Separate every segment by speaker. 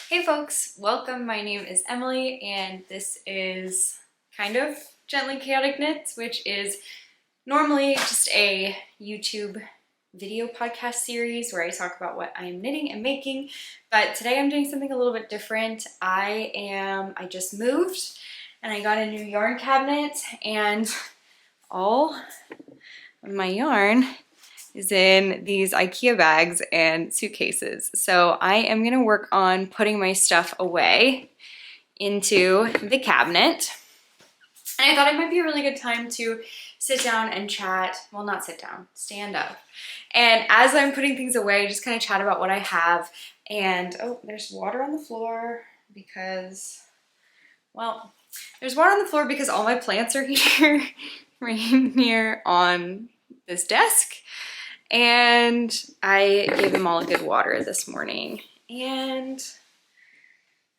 Speaker 1: Hey folks, welcome. My name is Emily and this is kind of Gently Chaotic Knits, which is normally just a YouTube video podcast series where I talk about what I'm knitting and making, but today I'm doing something a little bit different. I just moved and I got a new yarn cabinet and all of my yarn is in these IKEA bags and suitcases. So I am gonna work on putting my stuff away into the cabinet. And I thought it might be a really good time to sit down and chat. Well, not sit down, stand up. And as I'm putting things away, just kind of chat about what I have. And oh, there's water on the floor because, well, there's water on the floor because all my plants are here, right here on this desk. And I gave them all a good water this morning. And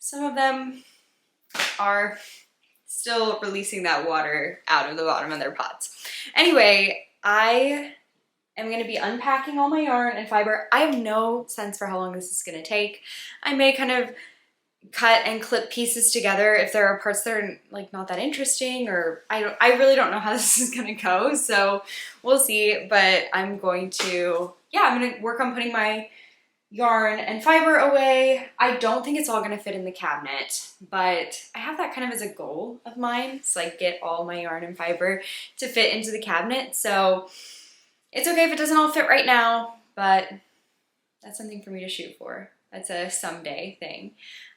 Speaker 1: some of them are still releasing that water out of the bottom of their pots. Anyway, I am going to be unpacking all my yarn and fiber. I have no sense for how long this is going to take. I may kind of cut and clip pieces together if there are parts that are like not that interesting, or I really don't know how this is gonna go, so we'll see. But I'm going to work on putting my yarn and fiber away. I don't think it's all gonna fit in the cabinet, but I have that kind of as a goal of mine, so like get all my yarn and fiber to fit into the cabinet. So it's okay if it doesn't all fit right now, but that's something for me to shoot for. That's a someday thing.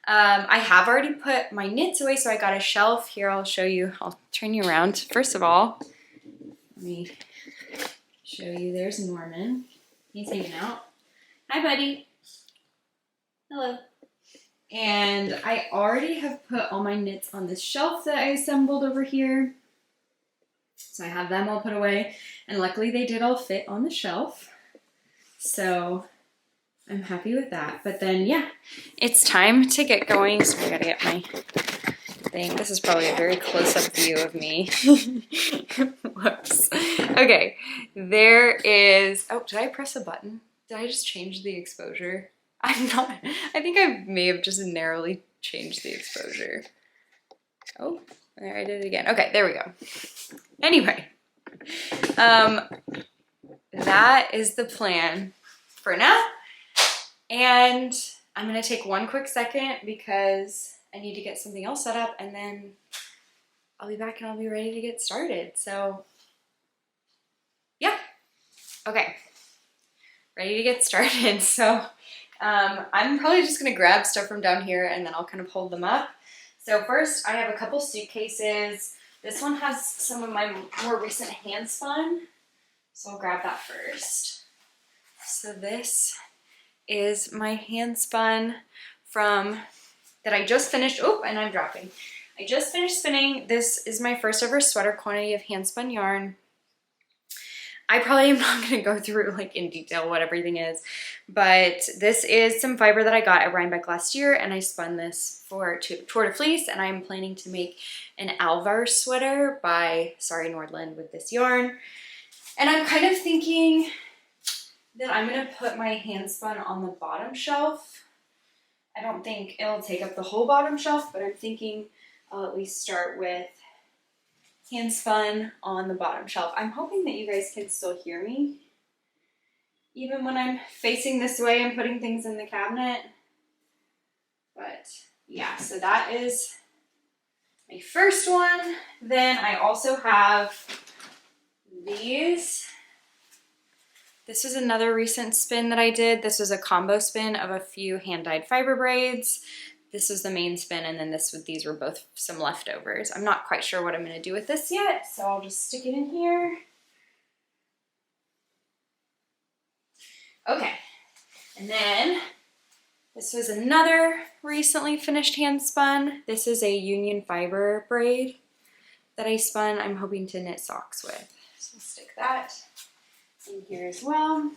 Speaker 1: I have already put my knits away, so I got a shelf here. I'll show you. I'll turn you around. First of all, let me show you. There's Norman. He's hanging out. Hi, buddy. Hello. And I already have put all my knits on this shelf that I assembled over here. So I have them all put away, and luckily they did all fit on the shelf. So I'm happy with that. But then, yeah, it's time to get going. So I gotta get my thing. This is probably a very close-up view of me. Whoops. Okay, there is, oh, did I press a button? Did I just change the exposure? I'm not, I think I may have just narrowly changed the exposure. Oh, there, I did it again. Okay, there we go. Anyway, that is the plan for now. And I'm gonna take one quick second because I need to get something else set up, and then I'll be back and I'll be ready to get started. So yeah, okay, ready to get started. So I'm probably just gonna grab stuff from down here and then I'll kind of hold them up. So first I have a couple suitcases. This one has some of my more recent handspun, so I'll grab that first. So this is my handspun from that I just finished. Oh, and I'm dropping. I just finished spinning. This is my first ever sweater quantity of handspun yarn. I probably am not going to go through like in detail what everything is, but this is some fiber that I got at Rhinebeck last year, and I spun this for Tour de Fleece, and I'm planning to make an Alvar sweater by Sari Nordland with this yarn. And I'm kind of thinking that I'm gonna put my handspun on the bottom shelf. I don't think it'll take up the whole bottom shelf, but I'm thinking I'll at least start with handspun on the bottom shelf. I'm hoping that you guys can still hear me, even when I'm facing this way and putting things in the cabinet. But yeah, so that is my first one. Then I also have these. This is another recent spin that I did. This was a combo spin of a few hand-dyed fiber braids. This was the main spin, and then these were both some leftovers. I'm not quite sure what I'm gonna do with this yet, so I'll just stick it in here. Okay, and then this was another recently finished hand spun. This is a union fiber braid that I spun. I'm hoping to knit socks with. So I'll stick that in here as well.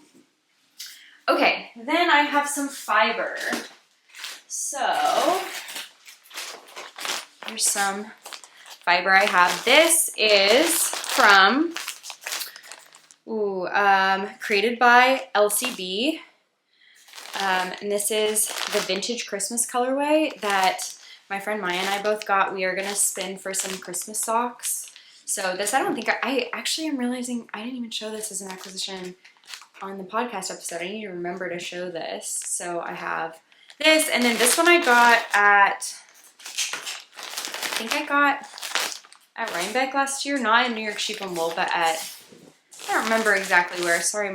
Speaker 1: Okay, then I have some fiber. So here's some fiber I have. This is from created by LCB. And this is the vintage Christmas colorway that my friend Maya and I both got. We are gonna spin for some Christmas socks. So this, I don't think I actually am realizing I didn't even show this as an acquisition on the podcast episode. I need to remember to show this. So I have this, and then this one I got at, I think I got at Rhinebeck last year, not in New York Sheep and Wool, but at, I don't remember exactly where. Sorry,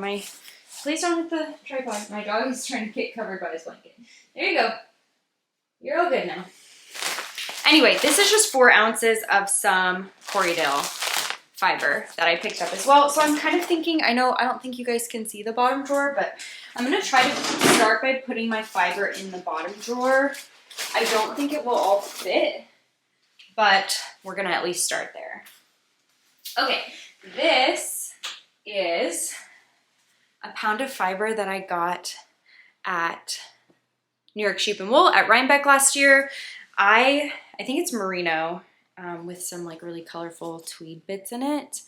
Speaker 1: please don't hit the tripod. My dog is trying to get covered by his blanket. There you go. You're all good now. Anyway, this is just 4 ounces of some Corriedale fiber that I picked up as well. So I'm kind of thinking, I don't think you guys can see the bottom drawer, but I'm going to try to start by putting my fiber in the bottom drawer. I don't think it will all fit, but we're going to at least start there. Okay, this is a pound of fiber that I got at New York Sheep and Wool at Rhinebeck last year. I think it's merino with some like really colorful tweed bits in it.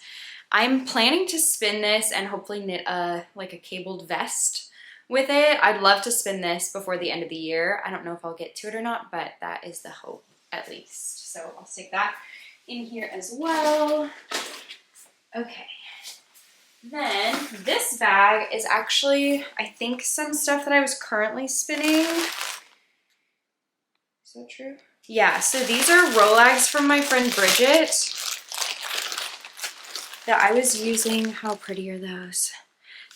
Speaker 1: I'm planning to spin this and hopefully knit a cabled vest with it. I'd love to spin this before the end of the year. I don't know if I'll get to it or not, but that is the hope at least. So I'll stick that in here as well. Okay. Then this bag is actually, I think, some stuff that I was currently spinning. Is that true? Yeah, so these are Rolags from my friend Bridget that I was using. How pretty are those?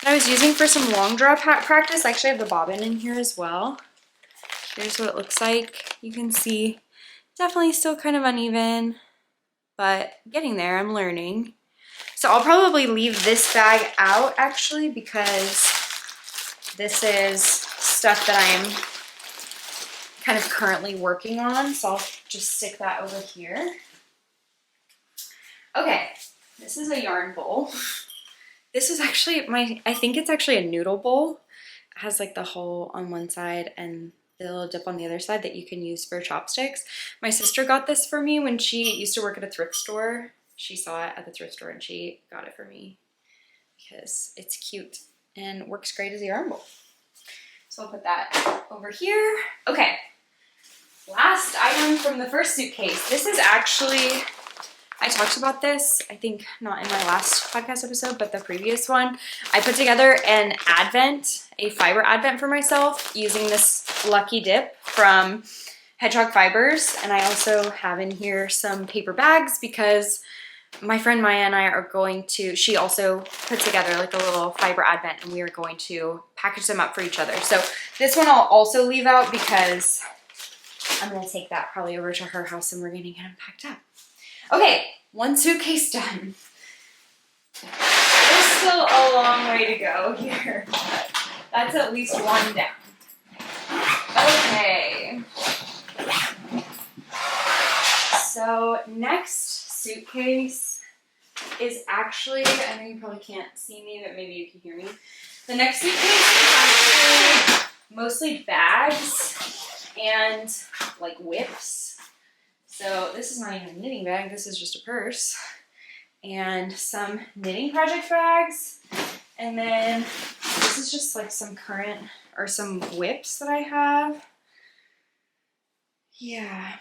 Speaker 1: That I was using for some long draw practice. I actually have the bobbin in here as well. Here's what it looks like. You can see definitely still kind of uneven, but getting there, I'm learning. So I'll probably leave this bag out actually because this is stuff that I am kind of currently working on. So I'll just stick that over here. Okay, this is a yarn bowl. This is actually I think it's actually a noodle bowl. It has like the hole on one side and the little dip on the other side that you can use for chopsticks. My sister got this for me when she used to work at a thrift store. She saw it at the thrift store and she got it for me because it's cute and works great as a yarn bowl. So I'll put that over here. Okay, last item from the first suitcase. This is actually, I talked about this, I think not in my last podcast episode, but the previous one. I put together an advent, a fiber advent for myself using this Lucky Dip from Hedgehog Fibers. And I also have in here some paper bags because my friend Maya and I are going to, she also put together like a little fiber advent and we are going to package them up for each other. So this one I'll also leave out because I'm going to take that probably over to her house and we're going to get them packed up. Okay, one suitcase done. There's still a long way to go here, but that's at least one down. Okay. So next suitcase is actually, I know you probably can't see me, but maybe you can hear me. The next suitcase is actually mostly bags and like whips. So this is not even a knitting bag, this is just a purse. And some knitting project bags. And then this is just like some current, or some whips that I have. Yeah.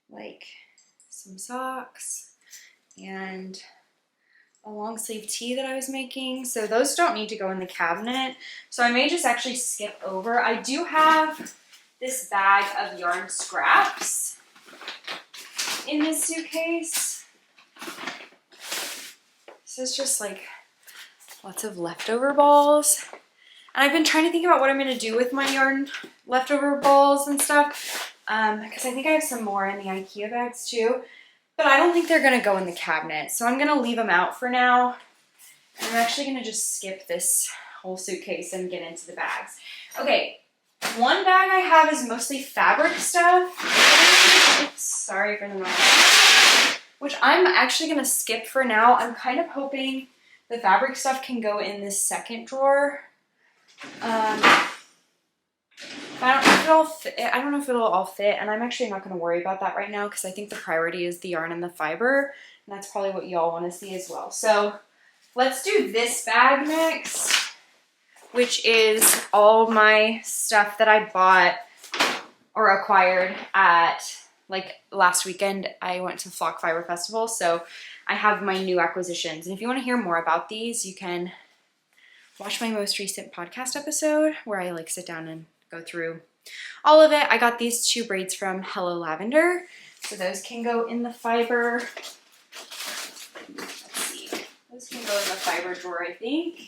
Speaker 1: Like some socks and a long sleeve tee that I was making. So those don't need to go in the cabinet. So I may just actually skip over. I do have this bag of yarn scraps in this suitcase. This is just like lots of leftover balls. And I've been trying to think about what I'm going to do with my yarn leftover balls and stuff. Because I think I have some more in the IKEA bags too. But I don't think they're going to go in the cabinet. So I'm going to leave them out for now. And I'm actually going to just skip this whole suitcase and get into the bags. Okay, one bag I have is mostly fabric stuff. Oops, sorry for the noise. Which I'm actually going to skip for now. I'm kind of hoping the fabric stuff can go in this second drawer. I don't know if it'll all fit, and I'm actually not going to worry about that right now because I think the priority is the yarn and the fiber, and that's probably what y'all want to see as well. So let's do this bag next. which is all my stuff that I bought or acquired at, like, last weekend. I went to Flock Fiber Festival, so I have my new acquisitions. And if you want to hear more about these, you can watch my most recent podcast episode where I like sit down and go through all of it. I got these 2 braids from Hello Lavender, so those can go in the fiber. Let's see, those can go in the fiber drawer, I think.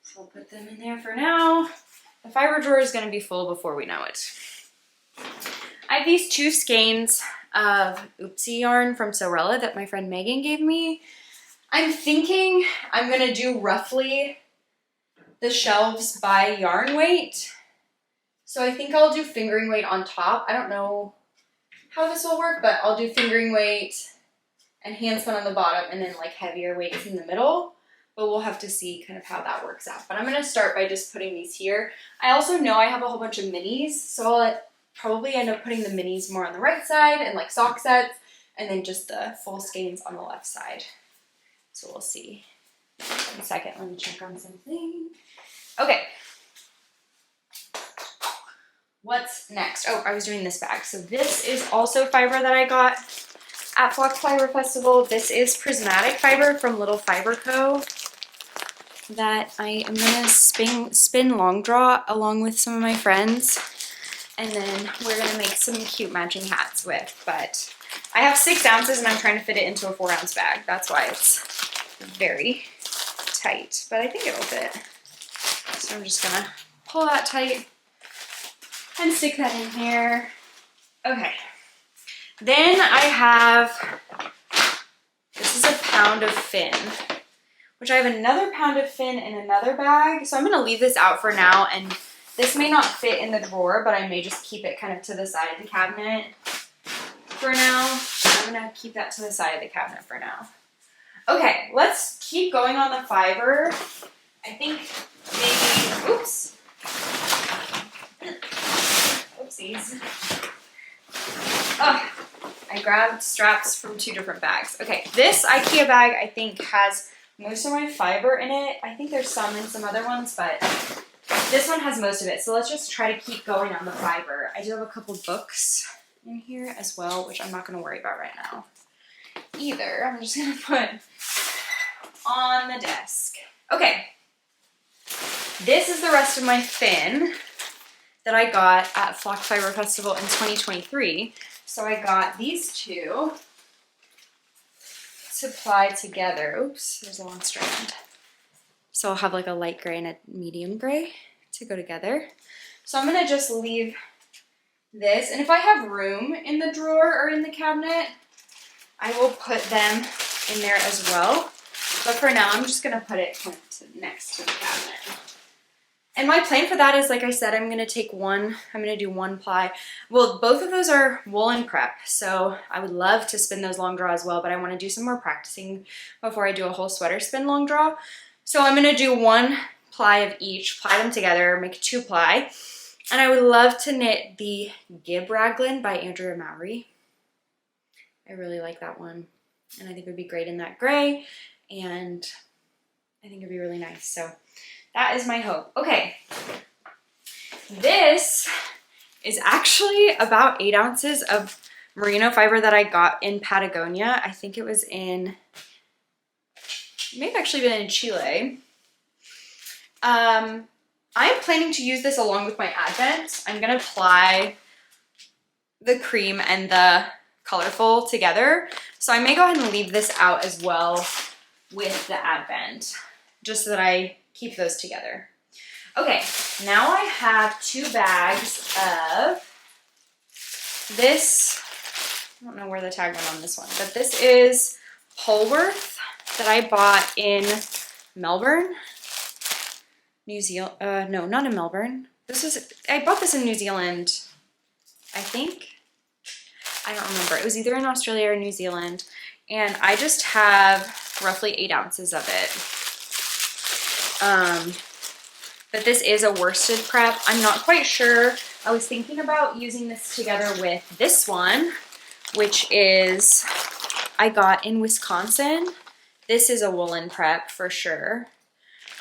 Speaker 1: So I'll put them in there for now. The fiber drawer is going to be full before we know it. I have these 2 skeins of Oopsie yarn from Sorella that my friend Megan gave me. I'm thinking I'm going to do roughly the shelves by yarn weight. So I think I'll do fingering weight on top. I don't know how this will work, but I'll do fingering weight and handspun on the bottom and then like heavier weights in the middle. But we'll have to see kind of how that works out. But I'm going to start by just putting these here. I also know I have a whole bunch of minis, so I'll probably end up putting the minis more on the right side and like sock sets, and then just the full skeins on the left side. So we'll see. In a second, let me check on something. Okay. What's next? Oh, I was doing this bag. So this is also fiber that I got at Flock Fiber Festival. This is prismatic fiber from Little Fiber Co. that I am gonna spin long draw along with some of my friends, and then we're gonna make some cute matching hats with. But I have 6 ounces and I'm trying to fit it into a 4-ounce bag. That's why it's very tight, but I think it'll fit. So I'm just gonna pull that tight and stick that in here. Okay. Then I have, this is a pound of fin, which I have another pound of fin in another bag. So I'm going to leave this out for now, and this may not fit in the drawer, but I may just keep it kind of to the side of the cabinet for now. I'm going to keep that to the side of the cabinet for now. Okay, let's keep going on the fiber. I think maybe, oops. Oopsies. Oh, I grabbed straps from 2 different bags. Okay, this IKEA bag I think has most of my fiber in it. I think there's some in some other ones, but this one has most of it. So let's just try to keep going on the fiber. I do have a couple books in here as well, which I'm not going to worry about right now either. I'm just going to put on the desk. Okay, this is the rest of my fin that I got at Flock Fiber Festival in 2023. So I got these 2 to ply together. Oops, there's a long strand. So I'll have like a light gray and a medium gray to go together. So I'm gonna just leave this, and if I have room in the drawer or in the cabinet, I will put them in there as well. But for now, I'm just gonna put it next to the cabinet. And my plan for that is, like I said, I'm going to do 1 ply. Well, both of those are woolen prep, so I would love to spin those long draw as well, but I want to do some more practicing before I do a whole sweater spin long draw. So I'm going to do 1 ply of each, ply them together, make 2 ply. And I would love to knit the Gib Raglan by Andrea Mowry. I really like that one, and I think it would be great in that gray, and I think it'd be really nice. So that is my hope. Okay, this is actually about 8 ounces of merino fiber that I got in Patagonia. I think it was in, it may have actually been in Chile. I'm planning to use this along with my Advent. I'm gonna ply the cream and the colorful together. So I may go ahead and leave this out as well with the Advent, just so that I keep those together. Okay, now I have 2 bags of this. I don't know where the tag went on this one, but this is Polworth that I bought in Melbourne, New Zealand. No, not in Melbourne. I bought this in New Zealand, I think. I don't remember. It was either in Australia or New Zealand, and I just have roughly 8 ounces of it. But this is a worsted prep. I'm not quite sure. I was thinking about using this together with this one, which is, I got in Wisconsin. This is a woolen prep for sure.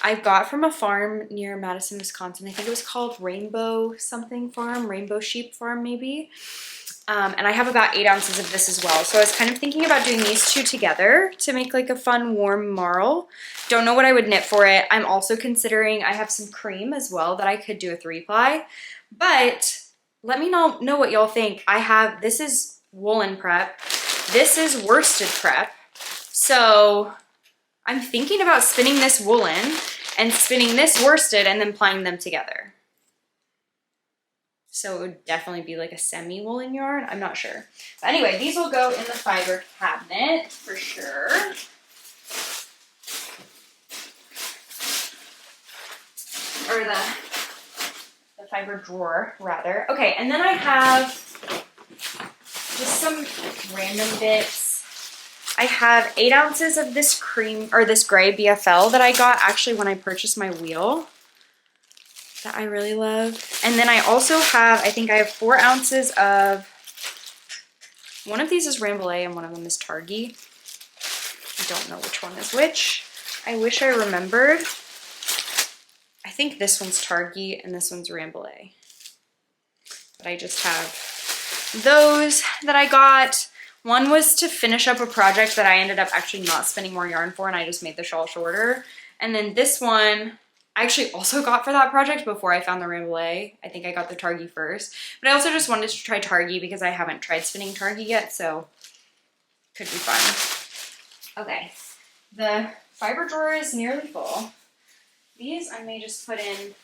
Speaker 1: I got from a farm near Madison, Wisconsin. I think it was called Rainbow something farm, Rainbow Sheep Farm maybe. And I have about 8 ounces of this as well. So I was kind of thinking about doing these two together to make like a fun warm marl. Don't know what I would knit for it. I'm also considering, I have some cream as well that I could do a 3-ply, but let me know what y'all think. This is woolen prep. This is worsted prep. So I'm thinking about spinning this woolen and spinning this worsted and then plying them together. So it would definitely be like a semi-woolen yarn. I'm not sure. But anyway, these will go in the fiber cabinet for sure. Or the fiber drawer, rather. Okay, and then I have just some random bits. I have 8 ounces of this cream, or this gray BFL that I got actually when I purchased my wheel, that I really love. And then I also have, I think I have 4 ounces of, one of these is Rambouillet and one of them is Targhee. I don't know which one is which. I wish I remembered. I think this one's Targhee and this one's Rambouillet. But I just have those that I got. One was to finish up a project that I ended up actually not spending more yarn for, and I just made the shawl shorter. And then this one, I actually also got for that project before I found the Rambouillet. I think I got the Targhee first. But I also just wanted to try Targhee because I haven't tried spinning Targhee yet, so could be fun. Okay, the fiber drawer is nearly full. These I may just put in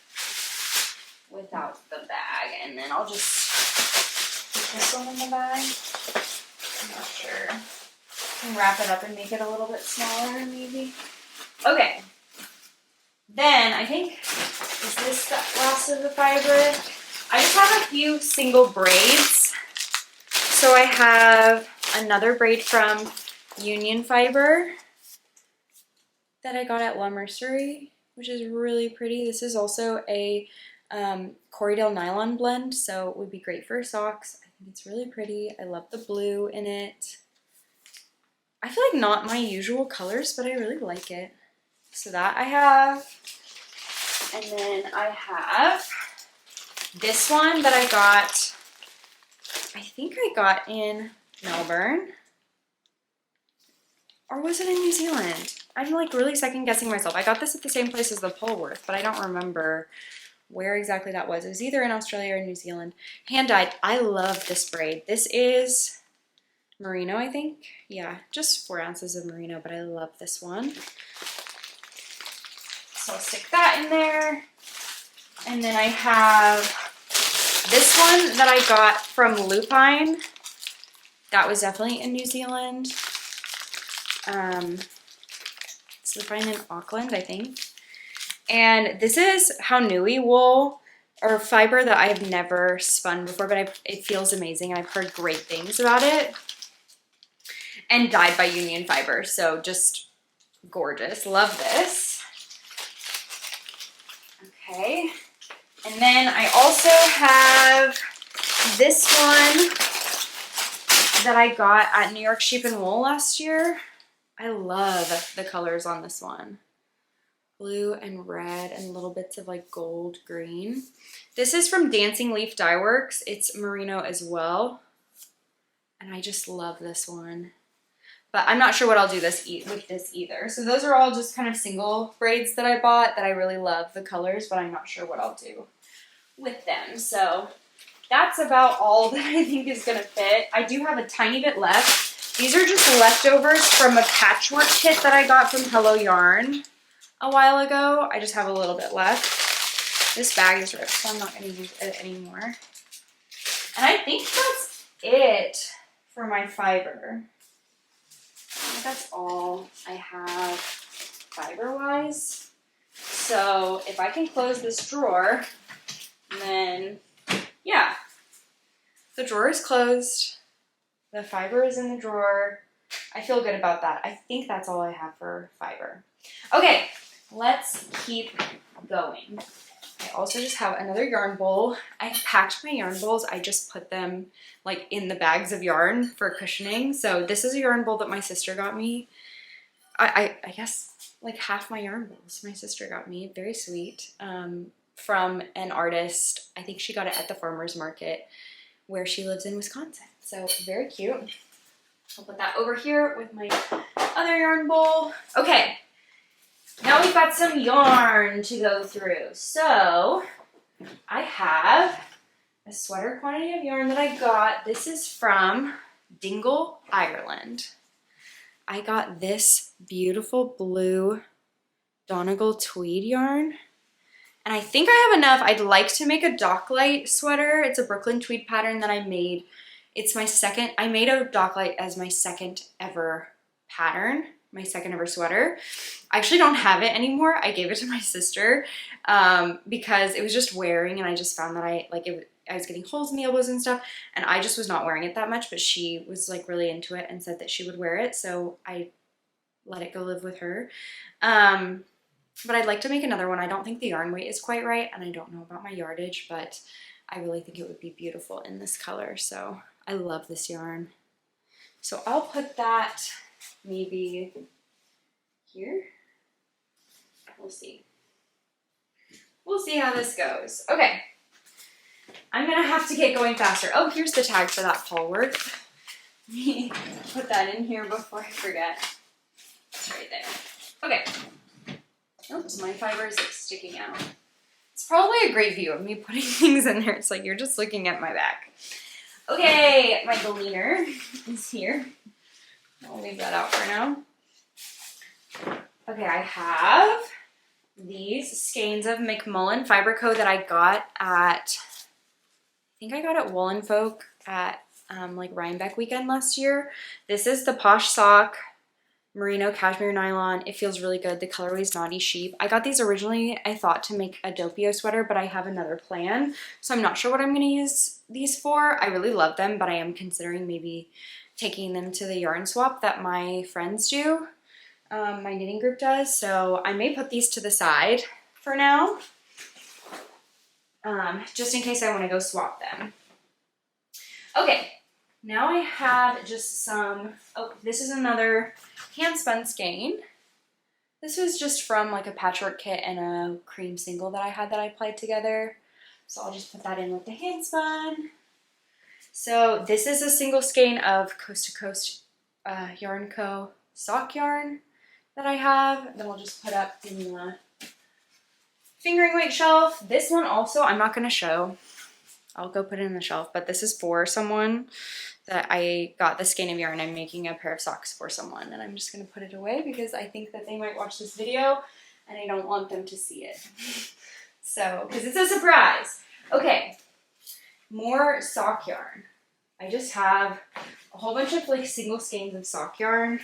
Speaker 1: without the bag, and then I'll just put this one in the bag. I'm not sure. I can wrap it up and make it a little bit smaller, maybe. Okay. Then, I think, is this the last of the fiber? I just have a few single braids. So I have another braid from Union Fiber that I got at La Mercerie, which is really pretty. This is also a Corriedale nylon blend, so it would be great for socks. I think it's really pretty. I love the blue in it. I feel like not my usual colors, but I really like it. So that I have. And then I have this one that I got, I think I got in Melbourne. Or was it in New Zealand? I'm like really second guessing myself. I got this at the same place as the Polworth, but I don't remember where exactly that was. It was either in Australia or New Zealand. Hand dyed. I love this braid. This is merino, I think. Yeah, just 4 ounces of merino, but I love this one. So I'll stick that in there. And then I have this one that I got from Lupine. That was definitely in New Zealand. It's Lupine in Auckland, I think. And this is Haunui wool, or fiber that I've never spun before, but it feels amazing. I've heard great things about it. And dyed by Union Fiber, so just gorgeous. Love this. Okay. And then I also have this one that I got at New York Sheep and Wool last year. I love the colors on this one. Blue and red and little bits of like gold green. This is from Dancing Leaf Dye Works. It's merino as well. And I just love this one. But I'm not sure what I'll do with this either. So those are all just kind of single braids that I bought that I really love the colors, but I'm not sure what I'll do with them. So that's about all that I think is gonna fit. I do have a tiny bit left. These are just leftovers from a patchwork kit that I got from Hello Yarn a while ago. I just have a little bit left. This bag is ripped, so I'm not gonna use it anymore. And I think that's it for my fiber. I think that's all I have fiber-wise. So if I can close this drawer, then yeah, the drawer is closed. The fiber is in the drawer. I feel good about that. I think that's all I have for fiber. Okay, let's keep going. I also just have another yarn bowl. I packed my yarn bowls. I just put them like in the bags of yarn for cushioning. So this is a yarn bowl that my sister got me. I guess like half my yarn bowls my sister got me. Very sweet. From an artist. I think she got it at the farmer's market where she lives in Wisconsin. So very cute. I'll put that over here with my other yarn bowl. Okay, now we've got some yarn to go through. So I have a sweater quantity of yarn that I got. This is from Dingle, Ireland. I got this beautiful blue Donegal tweed yarn. And I think I have enough. I'd like to make a Docklight sweater. It's a Brooklyn tweed pattern that I made. It's my second, I made a Docklight as my second ever pattern, my second ever sweater. I actually don't have it anymore. I gave it to my sister because it was just wearing, and I just found that I was getting holes in the elbows and stuff, and I just was not wearing it that much, but she was like really into it and said that she would wear it, so I let it go live with her. But I'd like to make another one. I don't think the yarn weight is quite right, and I don't know about my yardage, but I really think it would be beautiful in this color, so I love this yarn. So I'll put that maybe here. We'll see. We'll see how this goes. Okay. I'm gonna have to get going faster. Oh, here's the tag for that Paul work. Let me put that in here before I forget. It's right there. Okay. Oops, my fiber is like sticking out. It's probably a great view of me putting things in there. It's like you're just looking at my back. Okay, my gleaner is here. I'll leave that out for now. Okay, I have these skeins of McMullen Fiber Co. that I got at, I think I got at Woolen Folk at like Rhinebeck weekend last year. This is the Posh Sock Merino Cashmere Nylon. It feels really good. The colorway is Naughty Sheep. I got these originally, I thought, to make a Doppio sweater, but I have another plan, so I'm not sure what I'm going to use these for. I really love them, but I am considering maybe taking them to the yarn swap that my friends do. My knitting group does, so I may put these to the side for now, just in case I want to go swap them. Okay, now I have just some, oh, this is another handspun skein. This was just from like a patchwork kit and a cream single that I had that I applied together. So I'll just put that in with the handspun. So this is a single skein of Coast to Coast Yarn Co. sock yarn that I have that I'll just put up in the fingering weight shelf. This one also, I'm not going to show. I'll go put it in the shelf, but this is for someone that I got the skein of yarn. I'm making a pair of socks for someone, and I'm just going to put it away because I think that they might watch this video and I don't want them to see it. So, because it's a surprise. Okay, more sock yarn. I just have a whole bunch of like single skeins of sock yarn.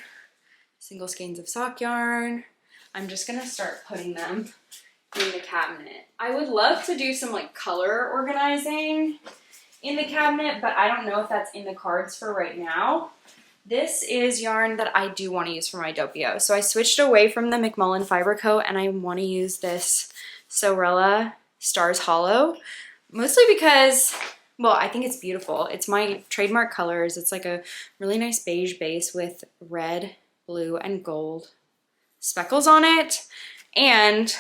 Speaker 1: Single skeins of sock yarn. I'm just going to start putting them in the cabinet. I would love to do some like color organizing in the cabinet, but I don't know if that's in the cards for right now. This is yarn that I do want to use for my Doppio. So I switched away from the McMullen Fiber Co. and I want to use this Sorella Stars Hollow, mostly because, well, I think it's beautiful. It's my trademark colors. It's like a really nice beige base with red, blue, and gold speckles on it. And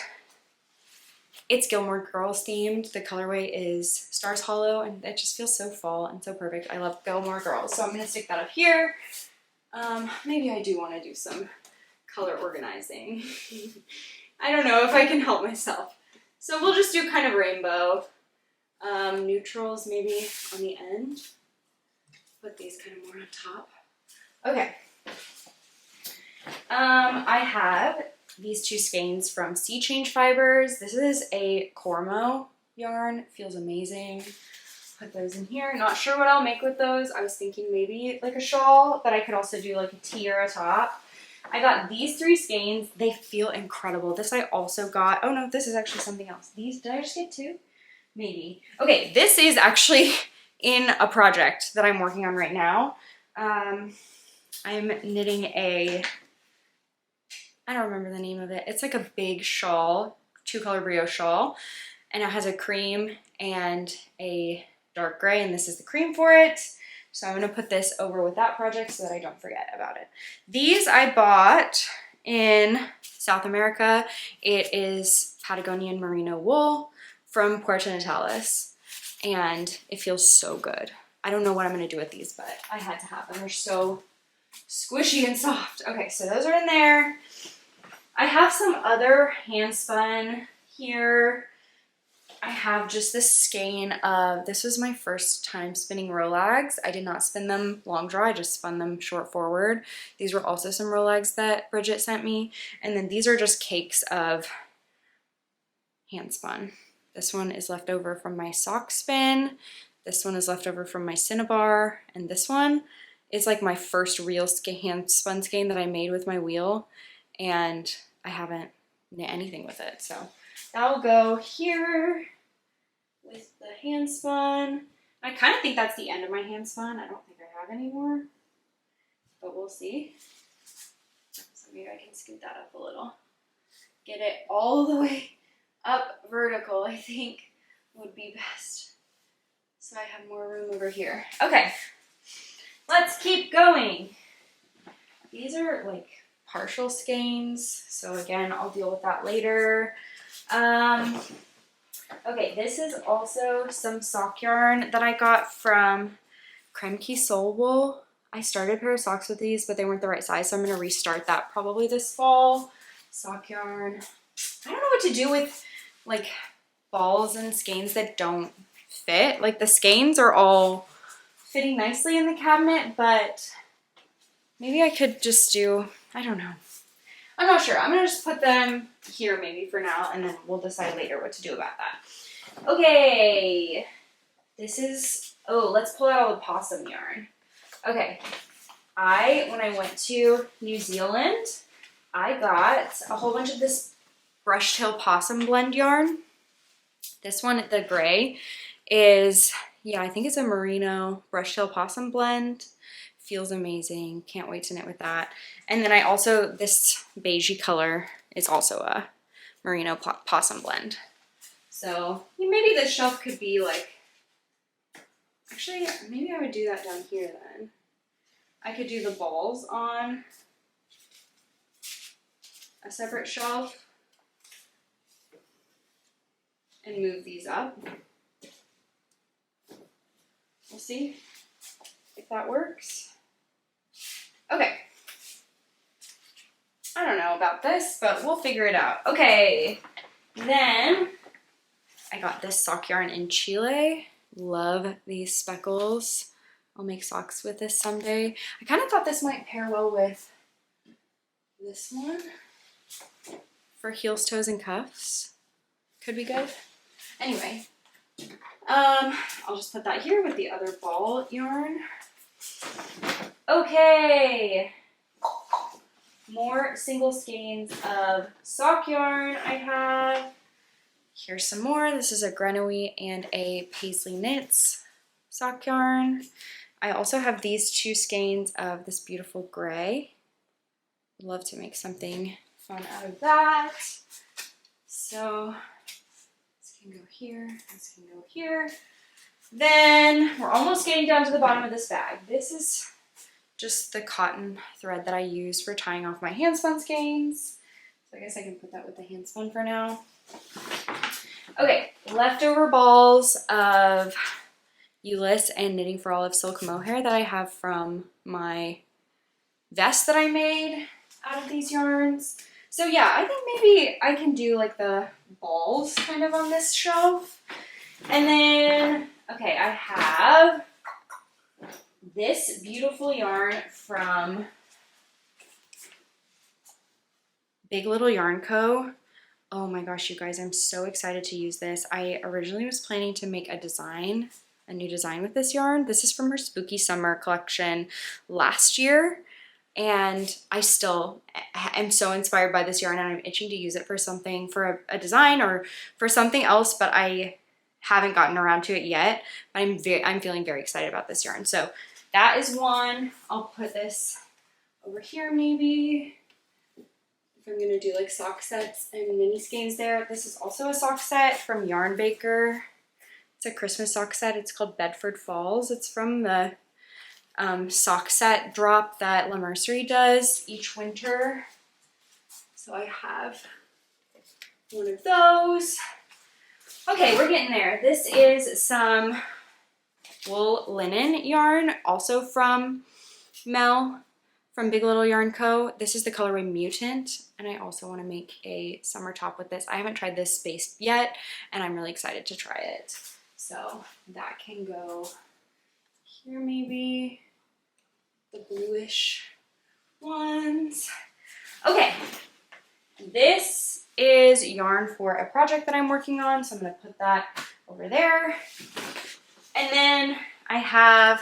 Speaker 1: it's Gilmore Girls themed. The colorway is Stars Hollow, and it just feels so fall and so perfect. I love Gilmore Girls, so I'm gonna stick that up here. Maybe I do want to do some color organizing. I don't know if I can help myself. So we'll just do kind of rainbow. Neutrals maybe on the end. Put these kind of more on top. Okay. I have these two skeins from Sea Change Fibers. This is a Cormo yarn. Feels amazing. Put those in here. Not sure what I'll make with those. I was thinking maybe like a shawl, but I could also do like a tee or a top. I got these three skeins. They feel incredible. This I also got. Oh no, this is actually something else. These, did I just get two? Maybe. Okay, this is actually in a project that I'm working on right now. I'm knitting a, I don't remember the name of it. It's like a big shawl, 2-color brioche shawl, and it has a cream and a dark gray, and this is the cream for it. So I'm gonna put this over with that project so that I don't forget about it. These I bought in South America. It is Patagonian merino wool from Puerto Natales, and it feels so good. I don't know what I'm gonna do with these, but I had to have them. They're so squishy and soft. Okay, so those are in there. I have some other hand spun here. I have just this skein of, this was my first time spinning Rolags. I did not spin them long draw, I just spun them short forward. These were also some Rolags that Bridget sent me. And then these are just cakes of hand spun. This one is left over from my sock spin. This one is left over from my Cinnabar. And this one is like my first real hand spun skein that I made with my wheel. And I haven't knit anything with it. So that'll go here with the hand spun. I kind of think that's the end of my hand spun. I don't think I have any more, but we'll see. So maybe I can scoot that up a little. Get it all the way up vertical, I think would be best. So I have more room over here. Okay, let's keep going. These are like partial skeins, so again, I'll deal with that later. Okay, this is also some sock yarn that I got from Kremke Soul Wool. I started a pair of socks with these, but they weren't the right size, so I'm going to restart that probably this fall. Sock yarn. I don't know what to do with like balls and skeins that don't fit. Like the skeins are all fitting nicely in the cabinet, but maybe I could just do, I don't know. I'm not sure. I'm going to just put them here maybe for now, and then we'll decide later what to do about that. Okay. This is, oh, let's pull out all the possum yarn. Okay. When I went to New Zealand, I got a whole bunch of this brushtail possum blend yarn. This one, the gray, is, yeah, I think it's a merino brushtail possum blend. Feels amazing. Can't wait to knit with that. And then I also, this beigey color is also a merino possum blend. So maybe this shelf could be like, actually, maybe I would do that down here then. I could do the balls on a separate shelf and move these up. We'll see if that works. Okay. I don't know about this, but we'll figure it out. Okay. Then I got this sock yarn in Chile. Love these speckles. I'll make socks with this someday. I kind of thought this might pair well with this one for heels, toes, and cuffs. Could be good. Anyway, I'll just put that here with the other ball yarn. Okay, more single skeins of sock yarn I have. Here's some more. This is a Grenoy and a Paisley Knits sock yarn. I also have these two skeins of this beautiful gray. Love to make something fun out of that. So this can go here, this can go here. Then we're almost getting down to the bottom of this bag. This is just the cotton thread that I use for tying off my hand spun skeins. So I guess I can put that with the hand spun for now. Okay, leftover balls of Euless and Knitting for Olive silk mohair that I have from my vest that I made out of these yarns. So yeah, I think maybe I can do like the balls kind of on this shelf. And then, okay, I have this beautiful yarn from Big Little Yarn Co. Oh my gosh, you guys, I'm so excited to use this. I originally was planning to make a new design with this yarn. This is from her Spooky Summer collection last year. And I still am so inspired by this yarn, and I'm itching to use it for something, for a design or for something else, but I haven't gotten around to it yet. But I'm feeling very excited about this yarn. So that is one. I'll put this over here maybe. If I'm gonna do like sock sets and mini skeins there. This is also a sock set from Yarn Baker. It's a Christmas sock set. It's called Bedford Falls. It's from the sock set drop that La Mercerie does each winter. So I have one of those. Okay, we're getting there. This is some wool linen yarn, also from Mel from Big Little Yarn Co. This is the colorway Mutant, and I also want to make a summer top with this. I haven't tried this space yet, and I'm really excited to try it. So that can go here maybe, the bluish ones. Okay, this is yarn for a project that I'm working on, so I'm going to put that over there. And then I have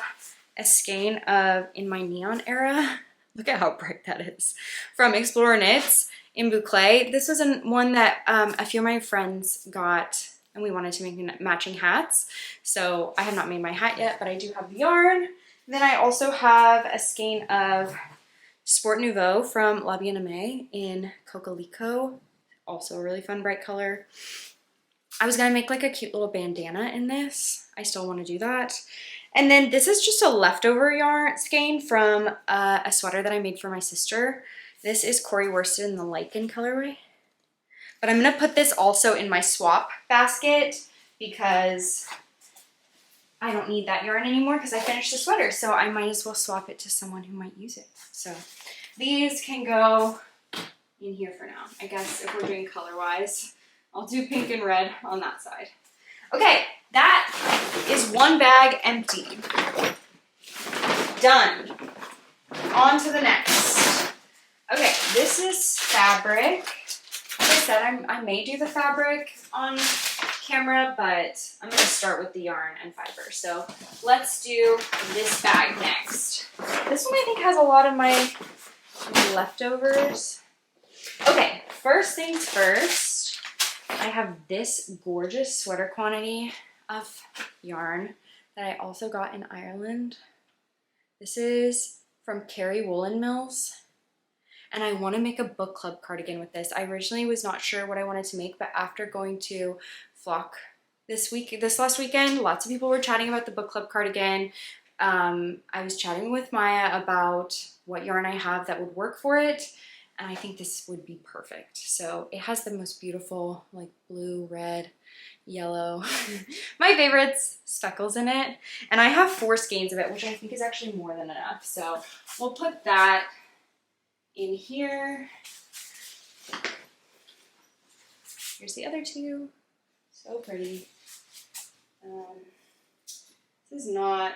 Speaker 1: a skein of In My Neon Era. Look at how bright that is. From Explorer Knits in Boucle. This was one that a few of my friends got, and we wanted to make matching hats. So I have not made my hat yet, but I do have the yarn. Then I also have a skein of Sport Nouveau from La Bien-Aimée in Cocalico. Also a really fun bright color. I was gonna make like a cute little bandana in this. I still want to do that. And then this is just a leftover yarn skein from a sweater that I made for my sister. This is Corey Worsted in the Lichen colorway. But I'm gonna put this also in my swap basket because I don't need that yarn anymore because I finished the sweater. So I might as well swap it to someone who might use it. So these can go in here for now. I guess if we're doing color-wise, I'll do pink and red on that side. Okay, that is one bag emptied. Done. On to the next. Okay, this is fabric. Like I said, I may do the fabric on camera, but I'm going to start with the yarn and fiber. So let's do this bag next. This one I think has a lot of my leftovers. Okay, first things first. I have this gorgeous sweater quantity of yarn that I also got in Ireland. This is from Kerry Woolen Mills, and I want to make a book club cardigan with this. I originally was not sure what I wanted to make, but after going to Flock this last weekend, lots of people were chatting about the book club cardigan. I was chatting with Maya about what yarn I have that would work for it, and I think this would be perfect. So it has the most beautiful like blue, red, yellow, my favorites, speckles in it. And I have 4 skeins of it, which I think is actually more than enough. So we'll put that in here. Here's the other 2. So pretty. This is not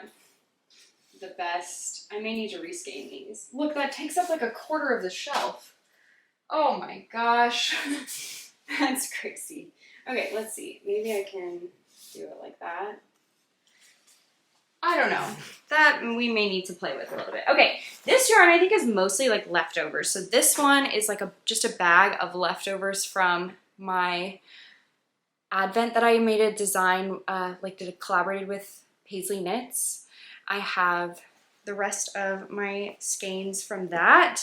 Speaker 1: the best. I may need to reskein these. Look, that takes up like a quarter of the shelf. Oh my gosh. That's crazy. Okay, let's see. Maybe I can do it like that. I don't know. That we may need to play with a little bit. Okay, this yarn I think is mostly like leftovers. So this one is like just a bag of leftovers from my Advent that I made a design, collaborated with Paisley Knits. I have the rest of my skeins from that.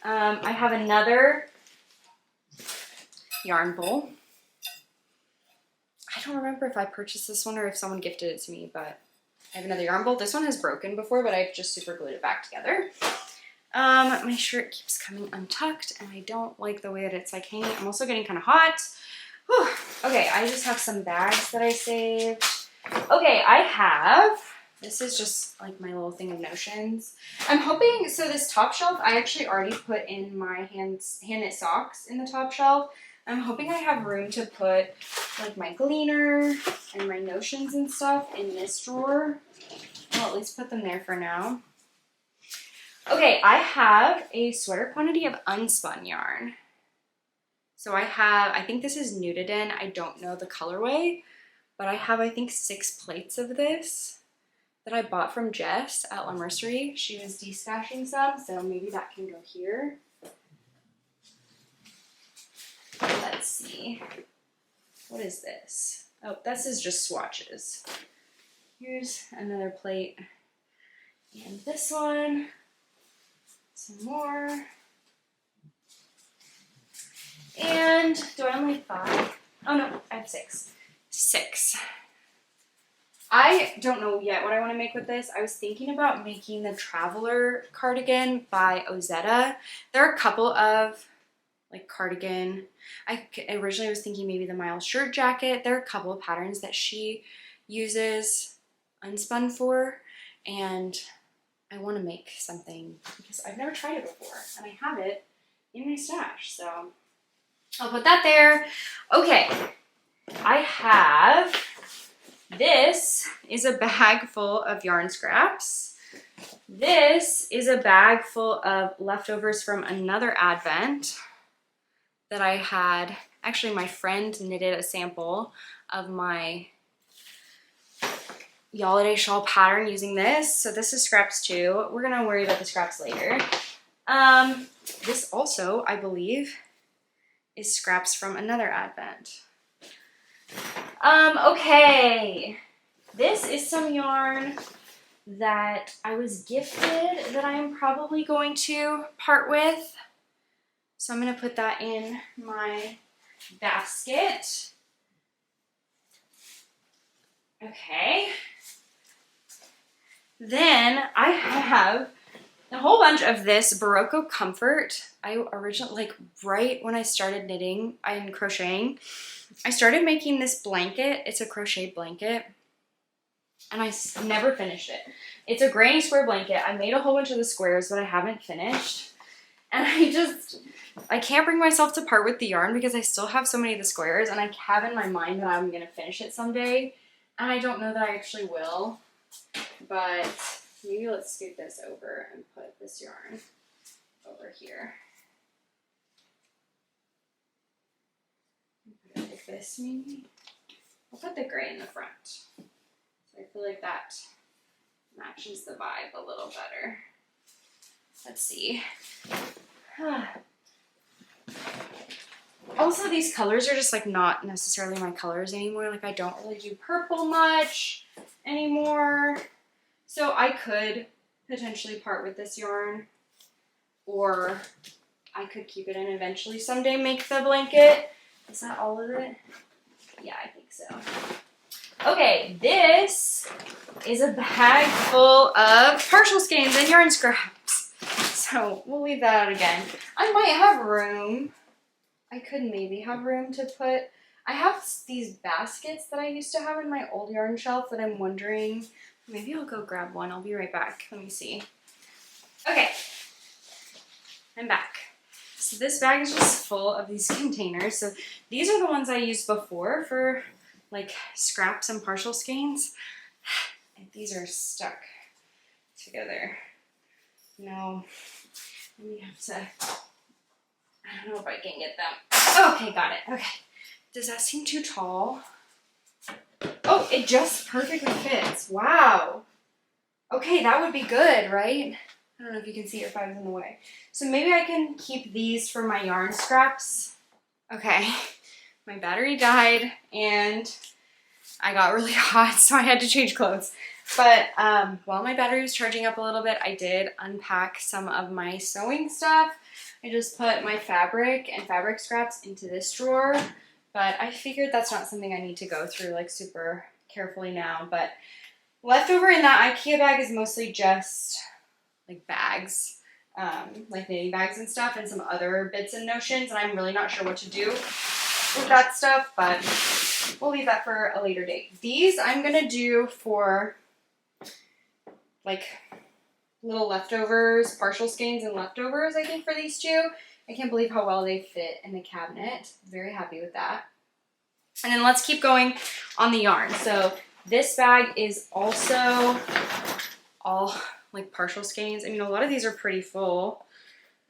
Speaker 1: I have another yarn bowl. I don't remember if I purchased this one or if someone gifted it to me, but I have another yarn bowl. This one has broken before, but I've just super glued it back together. My shirt keeps coming untucked, and I don't like the way that it's like hanging. I'm also getting kind of hot. Whew. Okay, I just have some bags that I saved. Okay, I have, this is just like my little thing of notions. I'm hoping, so this top shelf, I actually already put in my hand knit socks in the top shelf. I'm hoping I have room to put like my gleaner and my notions and stuff in this drawer. I'll at least put them there for now. Okay, I have a sweater quantity of unspun yarn. So I think this is Nudiden. I don't know the colorway, but I have, I think, 6 plates of this that I bought from Jess at La Mercerie. She was destashing some, so maybe that can go here. Let's see. What is this? Oh, this is just swatches. Here's another plate. And this one. Some more. And do I only have 5? Oh no, I have 6. 6. I don't know yet what I want to make with this. I was thinking about making the Traveler cardigan by Ozetta. There are a couple of like cardigan. I originally was thinking maybe the Miles shirt jacket. There are a couple of patterns that she uses Unspun for, and I want to make something because I've never tried it before and I have it in my stash, so I'll put that there. Okay, I have, this is a bag full of yarn scraps. This is a bag full of leftovers from another advent that I had. Actually, my friend knitted a sample of my Holiday shawl pattern using this. So this is scraps too. We're gonna worry about the scraps later. This also, I believe, is scraps from another advent. Okay. This is some yarn that I was gifted that I am probably going to part with. So I'm gonna put that in my basket. Okay. Then I have a whole bunch of this Barocco Comfort. I originally, like right when I started knitting and crocheting, I started making this blanket. It's a crochet blanket and I never finished it. It's a granny square blanket. I made a whole bunch of the squares, but I haven't finished. And I can't bring myself to part with the yarn because I still have so many of the squares and I have in my mind that I'm gonna finish it someday. And I don't know that I actually will. But maybe let's scoot this over and put this yarn over here. Put it like this maybe. I'll put the gray in the front. So I feel like that matches the vibe a little better. Let's see. Also, these colors are just like not necessarily my colors anymore. Like I don't really do purple much anymore. So I could potentially part with this yarn, or I could keep it and eventually someday make the blanket. Is that all of it? Yeah, I think so. Okay, this is a bag full of partial skeins and yarn scraps. So we'll leave that out again. I might have room. I could maybe have room to put, I have these baskets that I used to have in my old yarn shelf that I'm wondering, maybe I'll go grab one. I'll be right back. Let me see. Okay, I'm back. So this bag is just full of these containers. So these are the ones I used before for like scraps and partial skeins. And these are stuck together. No, we have to, I don't know if I can get them. Okay, got it. Okay. Does that seem too tall? Oh, it just perfectly fits. Wow. Okay, that would be good, right? I don't know if you can see it if I was in the way. So maybe I can keep these for my yarn scraps. Okay, my battery died and I got really hot, so I had to change clothes. But while my battery was charging up a little bit, I did unpack some of my sewing stuff. I just put my fabric and fabric scraps into this drawer, but I figured that's not something I need to go through like super carefully now. But leftover in that IKEA bag is mostly just like bags, like knitting bags and stuff, and some other bits and notions, and I'm really not sure what to do with that stuff, but we'll leave that for a later date. These I'm gonna do for like little leftovers, partial skeins and leftovers, I think, for these two. I can't believe how well they fit in the cabinet. Very happy with that. And then let's keep going on the yarn. So this bag is also all like partial skeins. I mean, a lot of these are pretty full.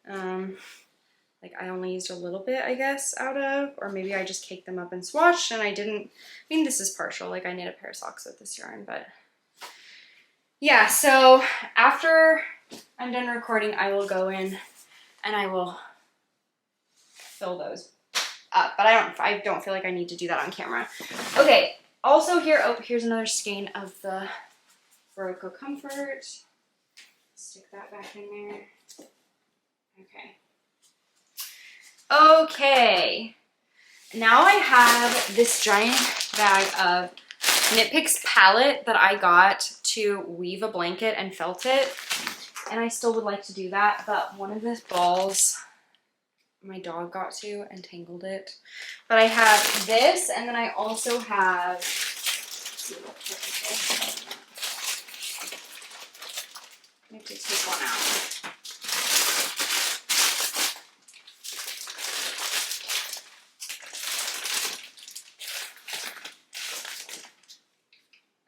Speaker 1: Like I only used a little bit, I guess, out of, or maybe I just caked them up and swatched and I didn't, I mean, this is partial. Like I knit a pair of socks with this yarn, but yeah, so after I'm done recording, I will go in and I will fill those up, but I don't feel like I need to do that on camera. Okay, also here, oh, here's another skein of the Barocco Comfort. Stick that back in there. Okay. Okay, now I have this giant bag of Knit Picks palette that I got to weave a blanket and felt it, and I still would like to do that, but one of the balls my dog got to and tangled it. But I have this, and then I also have, let's see what I have to take one out.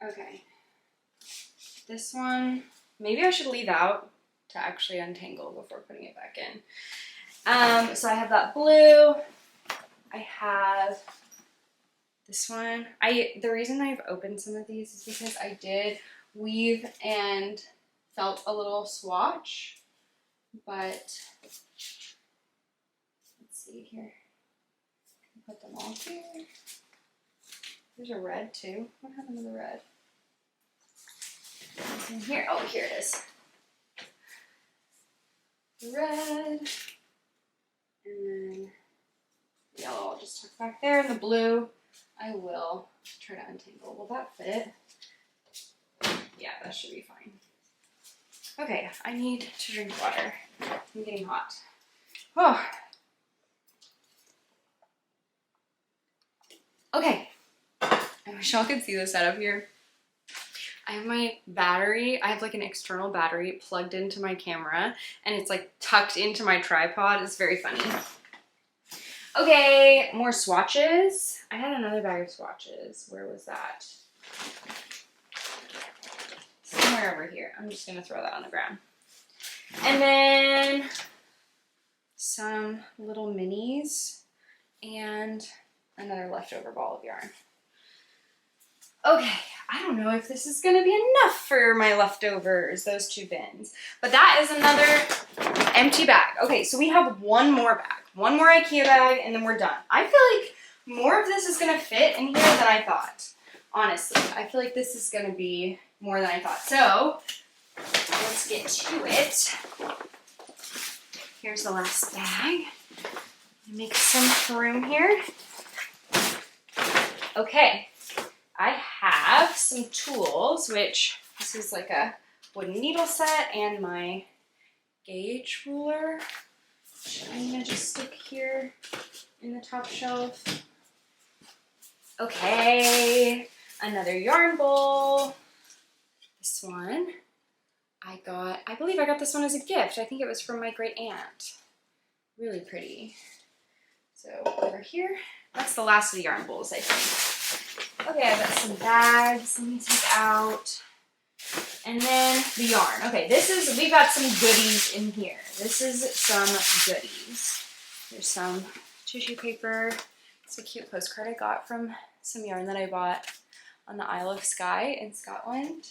Speaker 1: Okay. This one, maybe I should leave out to actually untangle before putting it back in. So I have that blue. I have this one. The reason I've opened some of these is because I did weave and felt a little swatch, but let's see here. Put them all here. There's a red too. What happened to the red? It's in here. Oh, here it is. Red. And then yellow I'll just tuck back there. And the blue I will try to untangle. Will that fit? Yeah, that should be fine. Okay, I need to drink water. I'm getting hot. Oh. Okay. I wish y'all could see the setup here. I have my battery, I have like an external battery plugged into my camera, and it's like tucked into my tripod. It's very funny. Okay, more swatches. I had another bag of swatches. Where was that? Somewhere over here. I'm just gonna throw that on the ground. And then some little minis and another leftover ball of yarn. Okay, I don't know if this is gonna be enough for my leftovers, those 2 bins, but that is another empty bag. Okay, so we have one more bag, one more IKEA bag, and then we're done. I feel like more of this is gonna fit in here than I thought. Honestly, I feel like this is gonna be more than I thought. So let's get to it. Here's the last bag. Make some room here. Okay. I have some tools, which this is like a wooden needle set and my gauge ruler, which I'm gonna just stick here in the top shelf. Okay, another yarn bowl. This one I believe I got this one as a gift. I think it was from my great aunt. Really pretty. So over here, that's the last of the yarn bowls, I think. Okay, I've got some bags let me take out. And then the yarn. Okay, we got some goodies in here. This is some goodies. There's some tissue paper. It's a cute postcard I got from some yarn that I bought on the Isle of Skye in Scotland.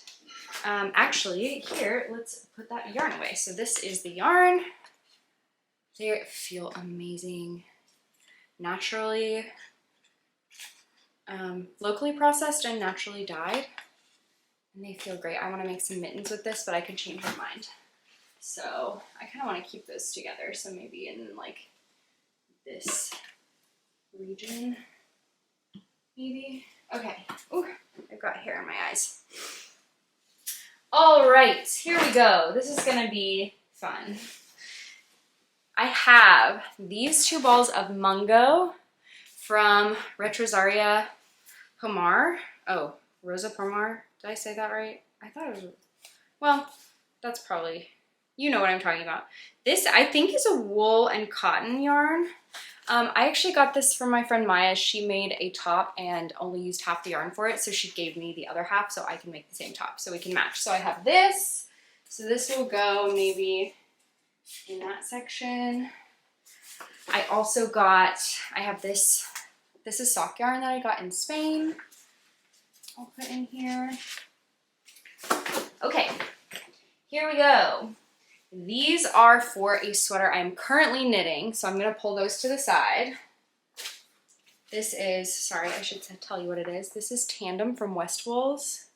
Speaker 1: Actually, here, let's put that yarn away. So this is the yarn. They feel amazing. Naturally, locally processed and naturally dyed. And they feel great. I want to make some mittens with this, but I can change my mind. So I kind of want to keep those together. So maybe in like this region, maybe. Okay. Ooh, I've got hair in my eyes. All right, here we go. This is gonna be fun. I have these 2 balls of mungo from Retrosaria Pomar. Oh, Rosa Pomar. Did I say that right? I thought it was, well, that's probably, you know what I'm talking about. This, I think, is a wool and cotton yarn. I actually got this from my friend Maya. She made a top and only used half the yarn for it, so she gave me the other half so I can make the same top, so we can match. So I have this. So this will go maybe in that section. I also got, I have this is sock yarn that I got in Spain. I'll put in here. Okay, here we go. These are for a sweater I'm currently knitting, so I'm gonna pull those to the side. This is, sorry, I should tell you what it is. This is Tandem from West Wools.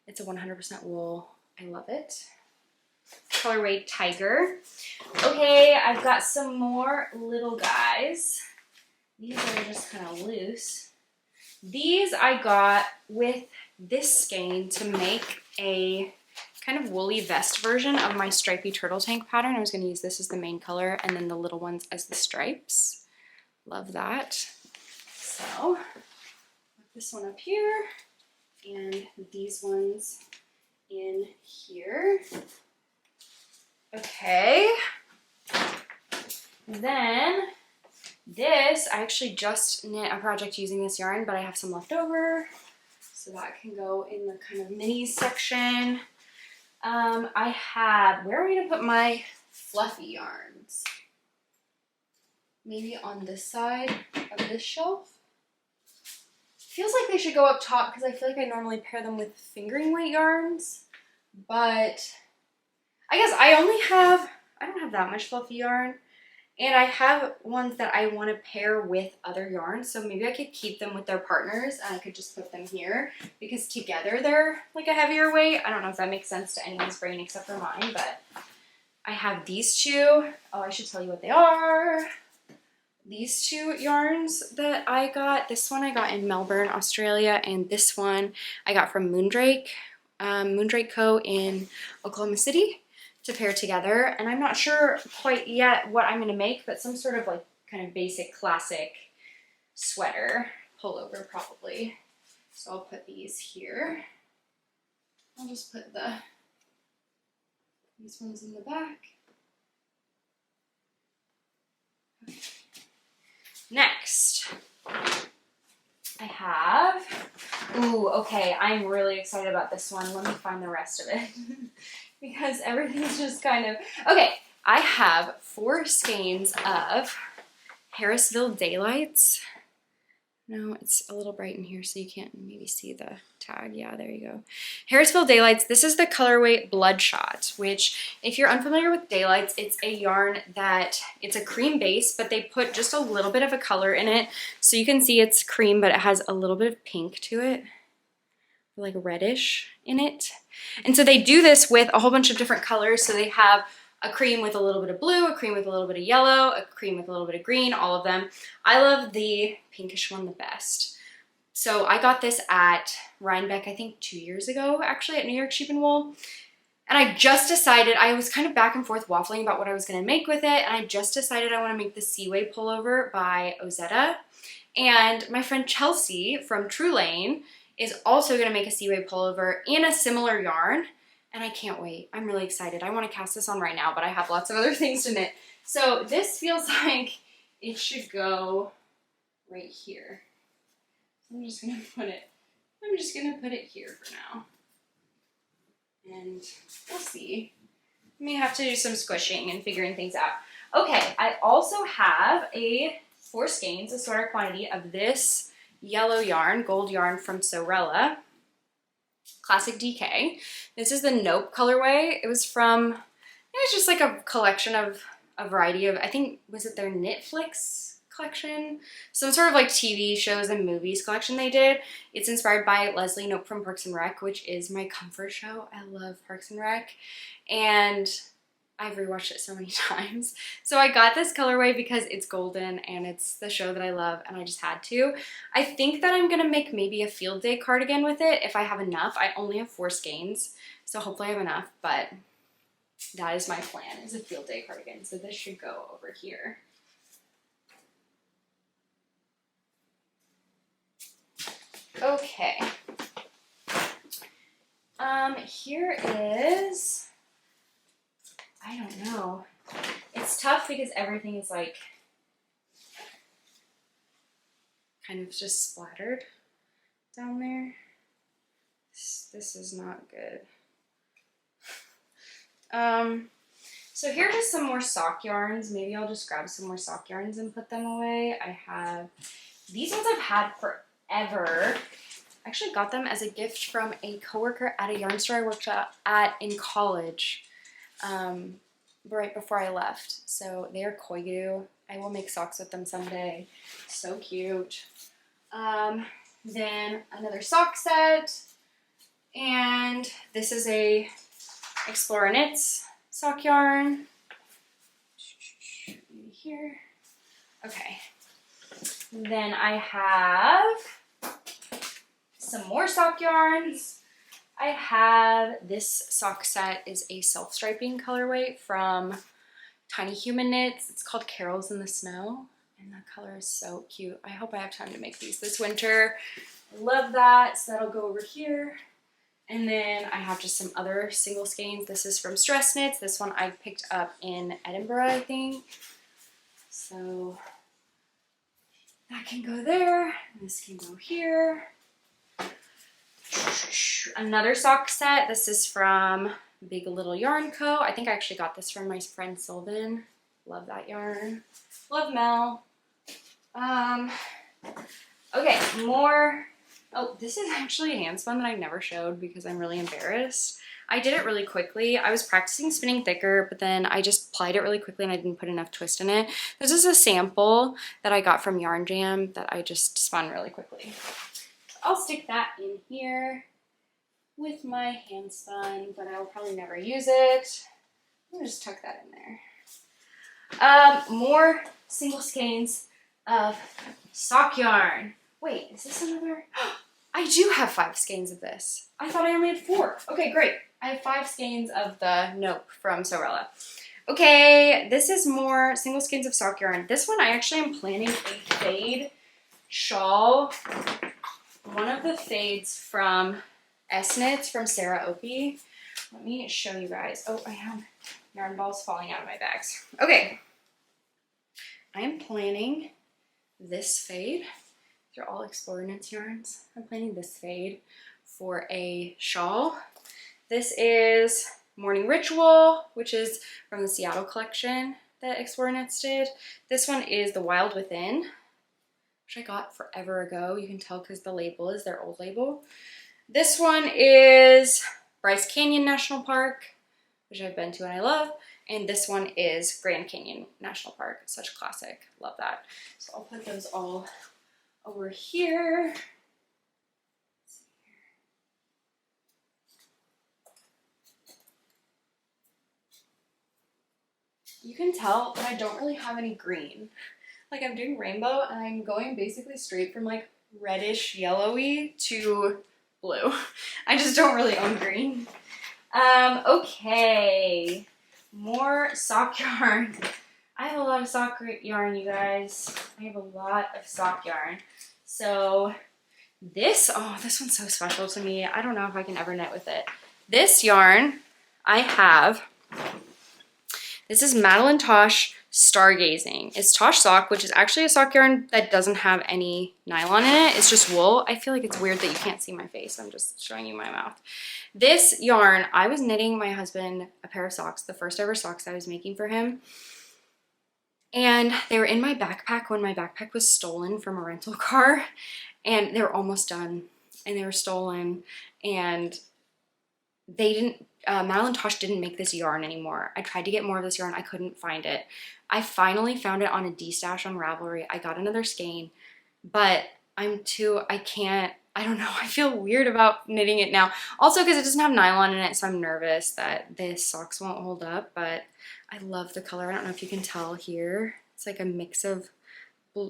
Speaker 1: It's a 100% wool. I love it. Colorway Tiger. Okay, I've got some more little guys. These are just kind of loose. These I got with this skein to make a kind of woolly vest version of my stripy turtle tank pattern. I was going to use this as the main color and then the little ones as the stripes. Love that. So put this one up here and these ones in here. Okay. Then this, I actually just knit a project using this yarn, but I have some left over. So that can go in the kind of minis section. I have, where are we gonna put my fluffy yarns? Maybe on this side of this shelf. Feels like they should go up top because I feel like I normally pair them with fingering weight yarns, but I guess I don't have that much fluffy yarn, and I have ones that I want to pair with other yarns, so maybe I could keep them with their partners and I could just put them here because together they're like a heavier weight. I don't know if that makes sense to anyone's brain except for mine, but I have these two. Oh, I should tell you what they are. These two yarns that I got, this one I got in Melbourne, Australia, and this one I got from Moondrake Co. in Oklahoma City to pair together. And I'm not sure quite yet what I'm gonna make, but some sort of like kind of basic classic sweater pullover probably. So I'll put these here. I'll just put these ones in the back. Okay. Next, I have, ooh, okay, I'm really excited about this one. Let me find the rest of it because everything's just kind of, okay, I have 4 skeins of Harrisville Daylights. No, it's a little bright in here so you can't maybe see the tag. Yeah, there you go. Harrisville Daylights. This is the colorway Bloodshot, which if you're unfamiliar with Daylights, it's a yarn that it's a cream base, but they put just a little bit of a color in it. So you can see it's cream, but it has a little bit of pink to it, like reddish in it. And so they do this with a whole bunch of different colors. So they have a cream with a little bit of blue, a cream with a little bit of yellow, a cream with a little bit of green, all of them. I love the pinkish one the best. So I got this at Rhinebeck, I think 2 years ago, actually, at New York Sheep and Wool. And I just decided, I was kind of back and forth waffling about what I was gonna make with it, and I just decided I wanna make the Seaway pullover by Ozetta. And my friend Chelsea from True Lane is also gonna make a Seaway pullover in a similar yarn. And I can't wait. I'm really excited. I want to cast this on right now, but I have lots of other things to knit. So this feels like it should go right here. I'm just gonna put it here for now. And we'll see. I may have to do some squishing and figuring things out. Okay, I also have 4 skeins, a sort of quantity of this yellow yarn, gold yarn from Sorella. Classic DK. This is the Nope colorway. It was from, it's just like a collection of a variety of, I think, was it their Knitflix collection? Some sort of like TV shows and movies collection they did. It's inspired by Leslie Knope from Parks and Rec, which is my comfort show. I love Parks and Rec. And I've rewatched it so many times. So I got this colorway because it's golden and it's the show that I love and I just had to. I think that I'm gonna make maybe a field day cardigan with it if I have enough. I only have 4 skeins, so hopefully I have enough, but that is my plan, is a field day cardigan. So this should go over here. Okay. Here is, I don't know. It's tough because everything is like kind of just splattered down there. This is not good. So here are just some more sock yarns. Maybe I'll just grab some more sock yarns and put them away. I have, these ones I've had forever. I actually got them as a gift from a coworker at a yarn store I worked at in college. Right before I left. So they are Koigu. I will make socks with them someday. So cute. Then another sock set. And this is a Explorer Knits sock yarn. Here. Okay. Then I have some more sock yarns. I have this sock set is a self-striping colorway from Tiny Human Knits. It's called Carols in the Snow, and the color is so cute. I hope I have time to make these this winter. I love that, so that'll go over here. And then I have just some other single skeins. This is from Stress Knits. This one I picked up in Edinburgh, I think. So that can go there. This can go here. Another sock set. This is from Big Little Yarn Co. I think I actually got this from my friend Sylvan. Love that yarn. Love Mel. Okay, more. Oh, this is actually a handspun that I never showed because I'm really embarrassed. I did it really quickly. I was practicing spinning thicker, but then I just plied it really quickly and I didn't put enough twist in it. This is a sample that I got from Yarn Jam that I just spun really quickly. I'll stick that in here with my handspun, but I'll probably never use it. I'm gonna just tuck that in there. More single skeins of sock yarn. Wait, is this another? I do have 5 skeins of this. I thought I only had 4. Okay, great. I have 5 skeins of the Nope from Sorella. Okay, this is more single skeins of sock yarn. This one I actually am planning a fade shawl. One of the fades from S-Knits from Sarah Opie. Let me show you guys. Oh, I have yarn balls falling out of my bags. Okay, I am planning this fade. They're all Explorer Knits yarns. I'm planning this fade for a shawl. This is Morning Ritual, which is from the Seattle collection that Explorer Knits did. This one is the Wild Within, which I got forever ago. You can tell because the label is their old label. This one is Bryce Canyon National Park, which I've been to and I love. And this one is Grand Canyon National Park. Such a classic. Love that. So I'll put those all over here. You can tell that I don't really have any green. Like I'm doing rainbow and I'm going basically straight from like reddish yellowy to blue. I just don't really own green. Okay, more sock yarn. I have a lot of sock yarn, you guys. I have a lot of sock yarn. So this one's so special to me. I don't know if I can ever knit with it. This yarn I have, this is Madeline Tosh Stargazing. It's Tosh sock, which is actually a sock yarn that doesn't have any nylon in it. It's just wool. I feel like it's weird that you can't see my face. I'm just showing you my mouth. This yarn, I was knitting my husband a pair of socks, the first ever socks I was making for him. And they were in my backpack when my backpack was stolen from a rental car. And they were almost done. And they were stolen. And they didn't, Madeline Tosh didn't make this yarn anymore. I tried to get more of this yarn. I couldn't find it. I finally found it on a D-stash on Ravelry. I got another skein. But I don't know. I feel weird about knitting it now. Also because it doesn't have nylon in it, so I'm nervous that this socks won't hold up. But I love the color. I don't know if you can tell here. It's like a mix of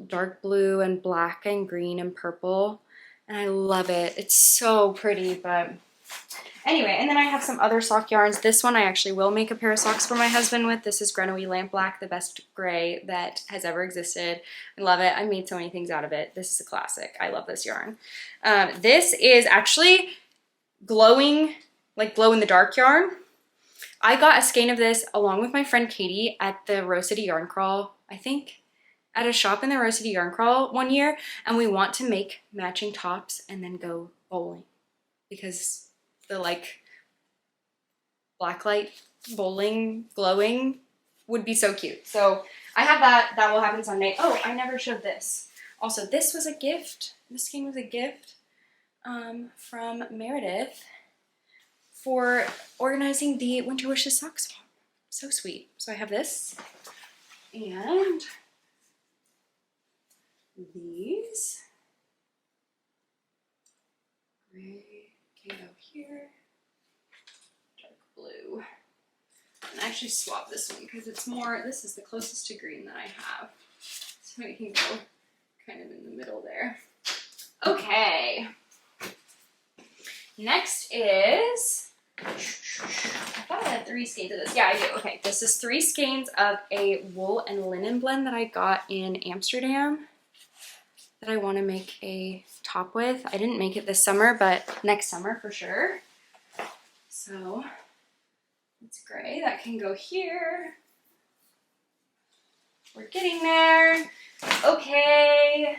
Speaker 1: dark blue and black and green and purple. And I love it. It's so pretty, but anyway, and then I have some other sock yarns. This one I actually will make a pair of socks for my husband with. This is Grenoise Lamp Black, the best gray that has ever existed. I love it. I made so many things out of it. This is a classic. I love this yarn. This is actually glowing, like glow in the dark yarn. I got a skein of this along with my friend Katie at the Rose City Yarn Crawl, I think, at a shop in the Rose City Yarn Crawl one year, and we want to make matching tops and then go bowling because the like blacklight bowling glowing would be so cute. So I have that. That will happen Sunday. Oh, I never showed this. Also, this was a gift. This skein was a gift from Meredith for organizing the Winter Wishes sock swap. So sweet. So I have this and these. Gray can go here. Dark blue. And actually swap this one because it's more, this is the closest to green that I have. So it can go kind of in the middle there. Okay. Next is, I thought I had 3 skeins of this. Yeah, I do. Okay, this is 3 skeins of a wool and linen blend that I got in Amsterdam that I want to make a top with. I didn't make it this summer, but next summer for sure. So it's gray. That can go here. We're getting there. Okay,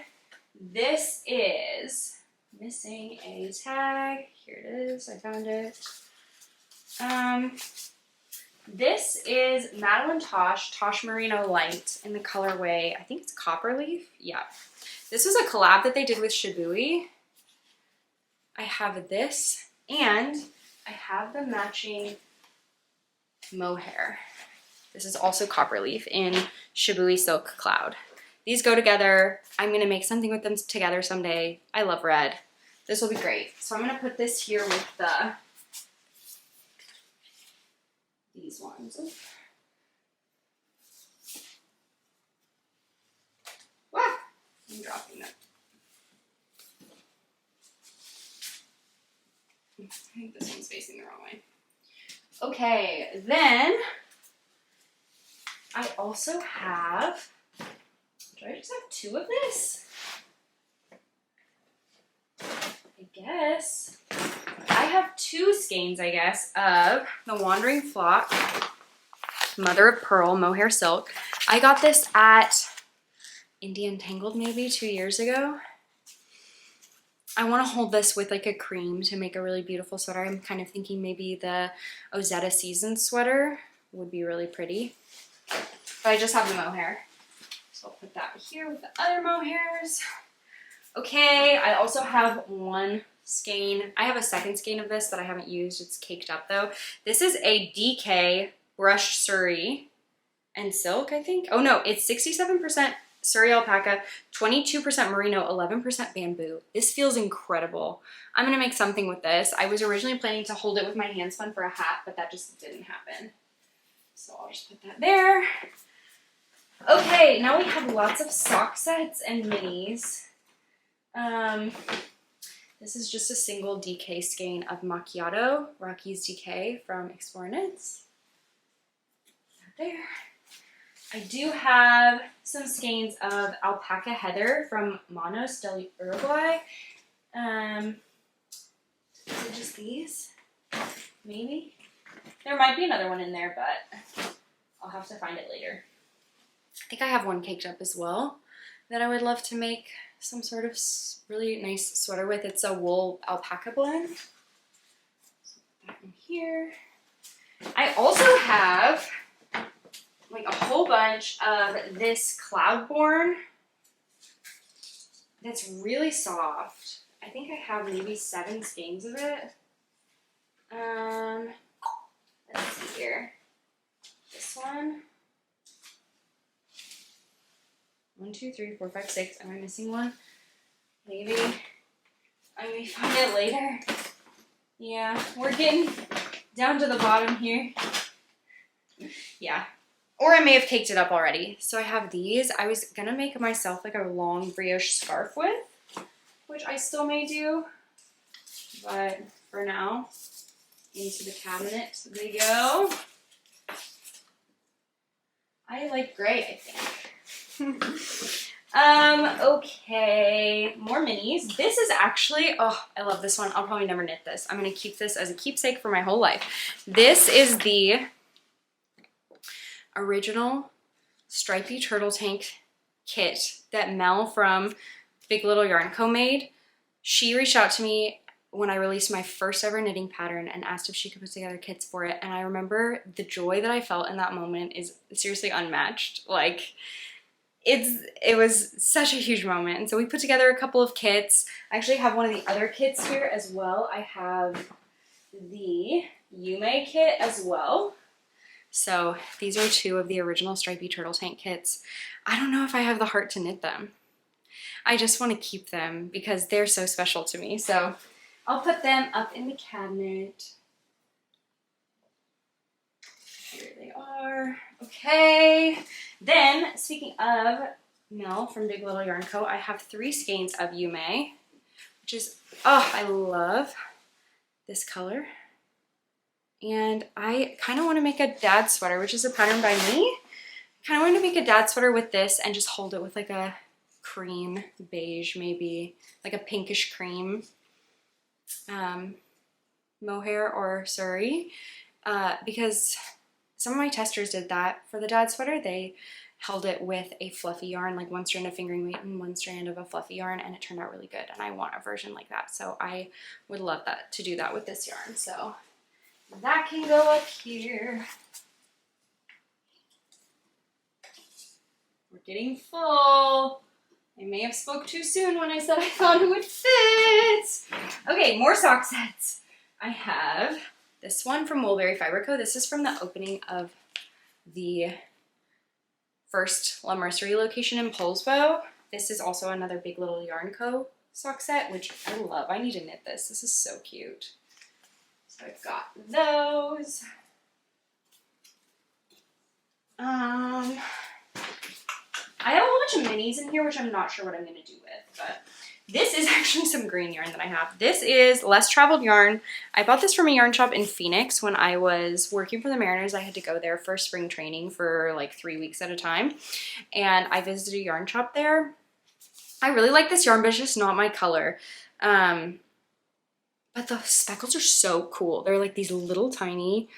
Speaker 1: this is missing a tag. Here it is. I found it. This is Madeline Tosh Merino Light in the colorway, I think it's Copper Leaf. Yeah. This was a collab that they did with Shibui. I have this, and I have the matching mohair. This is also Copper Leaf in Shibui Silk Cloud. These go together. I'm gonna make something with them together someday. I love red. This will be great. So I'm gonna put this here with these ones. Wow, I'm dropping them. I think this one's facing the wrong way. Okay, then I also have, do I just have 2 of this? I guess. I have 2 skeins, I guess, of the Wandering Flock Mother of Pearl Mohair Silk. I got this at Indian Tangled maybe 2 years ago. I want to hold this with like a cream to make a really beautiful sweater. I'm kind of thinking maybe the Ozetta Season sweater would be really pretty. But I just have the mohair. So I'll put that here with the other mohairs. Okay, I also have 1 skein. I have a second skein of this that I haven't used. It's caked up though. This is a DK brushed Surrey and silk, I think. Oh no, it's 67% Surrey alpaca, 22% merino, 11% bamboo. This feels incredible. I'm gonna make something with this. I was originally planning to hold it with my handspun for a hat, but that just didn't happen. So I'll just put that there. Okay, now we have lots of sock sets and minis. This is just a single DK skein of Macchiato, Rocky's DK from Explore Knits. There. I do have some skeins of Alpaca Heather from Manos del Uruguay. Is it just these? Maybe? There might be another one in there, but I'll have to find it later. I think I have 1 caked up as well that I would love to make some sort of really nice sweater with. It's a wool alpaca blend. So put that in here. I also have like a whole bunch of this Cloudborn that's really soft. I think I have maybe 7 skeins of it. Let's see here. This one. 1, 2, 3, 4, 5, 6. Am I missing one? Maybe. I may find it later. Yeah, we're getting down to the bottom here. Yeah. Or I may have caked it up already. So I have these. I was gonna make myself like a long brioche scarf with, which I still may do. But for now, into the cabinet they go. I like gray, I think. Okay, more minis. This is actually, oh, I love this one. I'll probably never knit this. I'm gonna keep this as a keepsake for my whole life. This is the original stripy turtle tank kit that Mel from Big Little Yarn Co. made. She reached out to me when I released my first ever knitting pattern and asked if she could put together kits for it. And I remember the joy that I felt in that moment is seriously unmatched. Like, it was such a huge moment. And so we put together a couple of kits. I actually have one of the other kits here as well. I have the Yume kit as well. So these are 2 of the original stripy turtle tank kits. I don't know if I have the heart to knit them. I just want to keep them because they're so special to me. So I'll put them up in the cabinet. Here they are. Okay. Then, speaking of Mel from Big Little Yarn Co., I have 3 skeins of Yume, which is, oh, I love this color. And I kind of want to make a dad sweater, which is a pattern by me. Kind of want to make a dad sweater with this and just hold it with like a cream beige, maybe like a pinkish cream mohair or suri, because some of my testers did that for the dad sweater. They held it with a fluffy yarn, like one strand of fingering weight and one strand of a fluffy yarn, and it turned out really good. And I want a version like that, so I would love that to do that with this yarn. So that can go up here. We're getting full. I may have spoke too soon when I said I thought it would fit. Okay, more sock sets. I have this one from Woolberry Fiber Co. This is from the opening of the first La Mercerie location in Polsbo. This is also another Big Little Yarn Co. sock set, which I love. I need to knit this. This is so cute. So I've got those. I have a whole bunch of minis in here, which I'm not sure what I'm going to do with, but this is actually some green yarn that I have. This is Less Traveled Yarn. I bought this from a yarn shop in Phoenix when I was working for the Mariners. I had to go there for spring training for like 3 weeks at a time, and I visited a yarn shop there. I really like this yarn, but it's just not my color. But the speckles are so cool. They're like these little tiny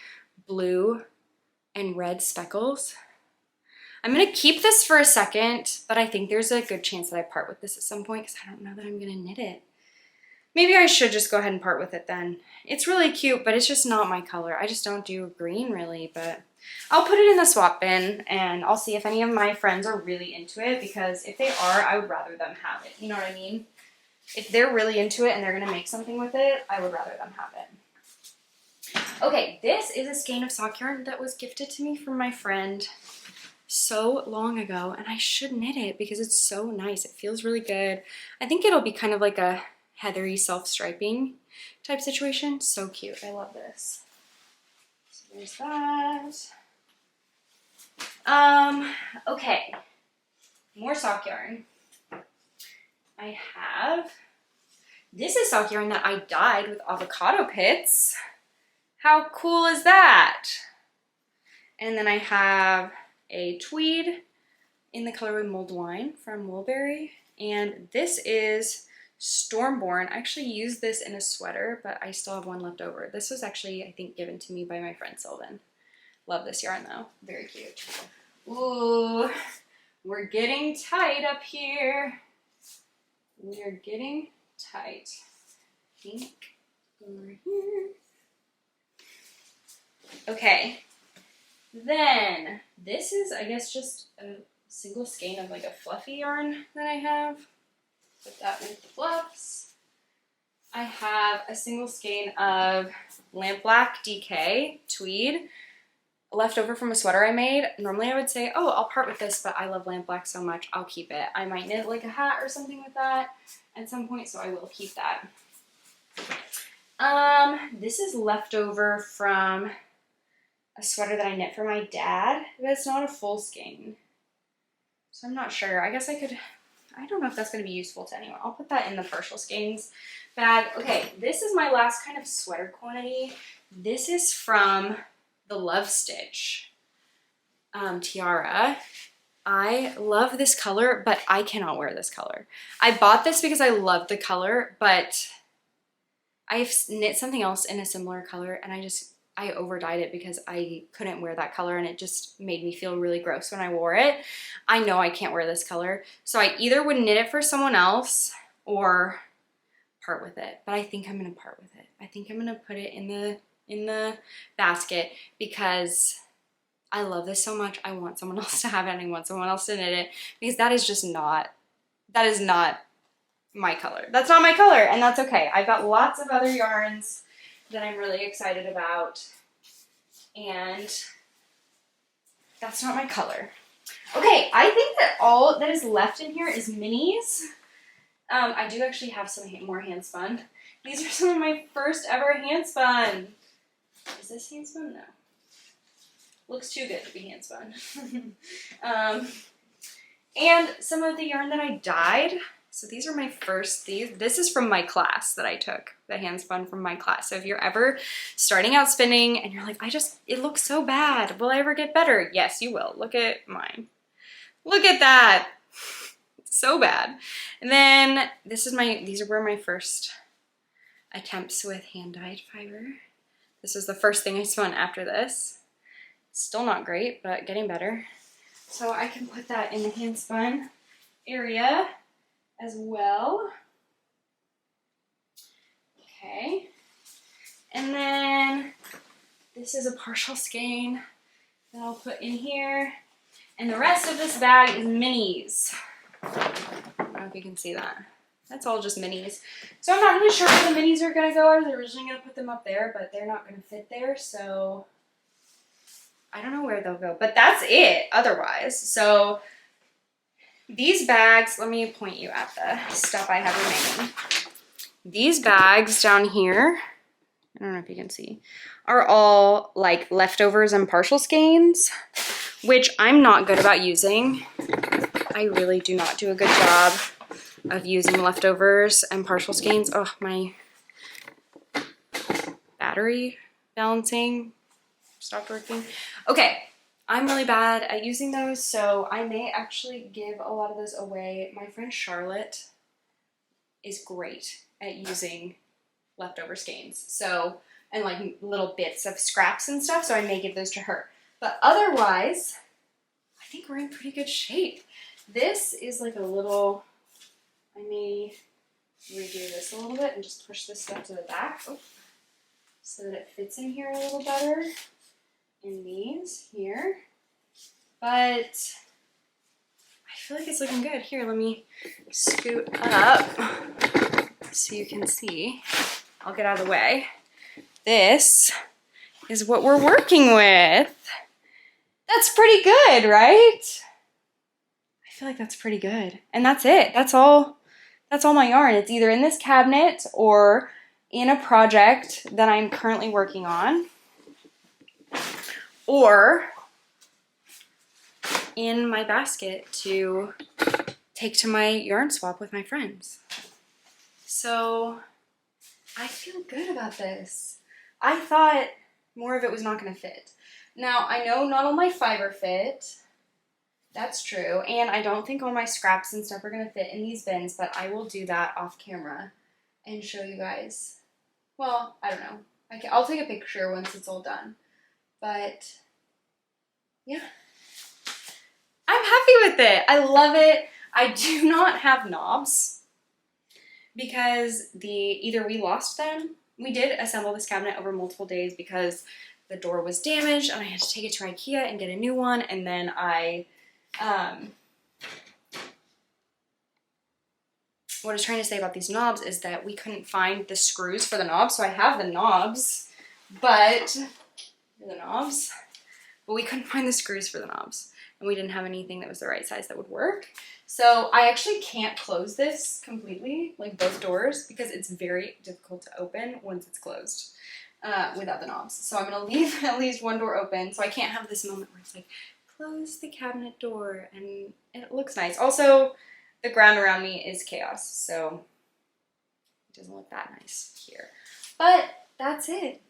Speaker 1: blue and red speckles. I'm gonna keep this for a second, but I think there's a good chance that I part with this at some point because I don't know that I'm gonna knit it. Maybe I should just go ahead and part with it then. It's really cute, but it's just not my color. I just don't do green really, but I'll put it in the swap bin and I'll see if any of my friends are really into it, because if they are, I would rather them have it. You know what I mean? If they're really into it and they're gonna make something with it, I would rather them have it. Okay, this is a skein of sock yarn that was gifted to me from my friend so long ago, and I should knit it because it's so nice. It feels really good. I think it'll be kind of like a heathery self-striping type situation. So cute. I love this. So there's that. Okay. More sock yarn. I have, this is sock yarn that I dyed with avocado pits. How cool is that? And then I have a tweed in the colorway Mulled Wine from Woolberry, and this is Stormborn. I actually used this in a sweater, but I still have one left over. This was actually, I think, given to me by my friend Sylvan. Love this yarn though, very cute. Ooh, we're getting tight up here. We are getting tight. I think over here. Okay. Then, this is, I guess, just a single skein of like a fluffy yarn that I have. Put that with the fluffs. I have a single skein of Lamp Black DK tweed left over from a sweater I made. Normally I would say, oh, I'll part with this, but I love Lamp Black so much, I'll keep it. I might knit like a hat or something with that at some point, so I will keep that. This is leftover from a sweater that I knit for my dad, but it's not a full skein. So I'm not sure. I guess I could, I don't know if that's going to be useful to anyone. I'll put that in the partial skeins bag. Okay, this is my last kind of sweater quantity. This is from the Love Stitch tiara. I love this color, but I cannot wear this color. I bought this because I love the color, but I've knit something else in a similar color, and I over-dyed it because I couldn't wear that color, and it just made me feel really gross when I wore it. I know I can't wear this color, so I either would knit it for someone else or part with it, but I think I'm gonna part with it. I think I'm gonna put it in the basket because I love this so much. I want someone else to have it, and I want someone else to knit it, because that is not my color. That's not my color, and that's okay. I've got lots of other yarns that I'm really excited about, and that's not my color. Okay, I think that all that is left in here is minis. I do actually have some more handspun. These are some of my first ever handspun. Is this handspun? No. Looks too good to be handspun. And some of the yarn that I dyed. So these are my first, this is from my class that I took, the hand spun from my class. So if you're ever starting out spinning and you're like, it looks so bad. Will I ever get better? Yes, you will. Look at mine. Look at that. It's so bad. And then these were my first attempts with hand-dyed fiber. This was the first thing I spun after this. Still not great, but getting better. So I can put that in the hand spun area as well. Okay. And then this is a partial skein that I'll put in here. And the rest of this bag is minis. I don't know if you can see that. That's all just minis. So I'm not really sure where the minis are gonna go. I was originally gonna put them up there, but they're not gonna fit there, so I don't know where they'll go. But that's it otherwise. So these bags, let me point you at the stuff I have remaining. These bags down here, I don't know if you can see, are all like leftovers and partial skeins, which I'm not good about using. I really do not do a good job of using leftovers and partial skeins. Oh, my battery balancing stopped working. Okay, I'm really bad at using those, so I may actually give a lot of those away. My friend Charlotte is great at using leftover skeins, so, and like little bits of scraps and stuff, so I may give those to her. But otherwise, I think we're in pretty good shape. This is like a little, I may redo this a little bit and just push this stuff to the back so that it fits in here a little better in these here. But I feel like it's looking good. Here, let me scoot up so you can see. I'll get out of the way. This is what we're working with. That's pretty good, right? I feel like that's pretty good. And that's it. That's all my yarn. It's either in this cabinet or in a project that I'm currently working on, or in my basket to take to my yarn swap with my friends. So I feel good about this. I thought more of it was not going to fit. Now, I know not all my fiber fit. That's true. And I don't think all my scraps and stuff are going to fit in these bins, but I will do that off camera and show you guys. Well, I don't know. I'll take a picture once it's all done. But yeah, I'm happy with it. I love it. I do not have knobs because either we lost them. We did assemble this cabinet over multiple days because the door was damaged and I had to take it to IKEA and get a new one. And then what I was trying to say about these knobs is that we couldn't find the screws for the knobs. So I have the knobs, but we couldn't find the screws for the knobs. And we didn't have anything that was the right size that would work. So I actually can't close this completely, like both doors, because it's very difficult to open once it's closed without the knobs. So I'm gonna leave at least one door open, so I can't have this moment where it's like, close the cabinet door, and it looks nice. Also, the ground around me is chaos, so it doesn't look that nice here. But that's it.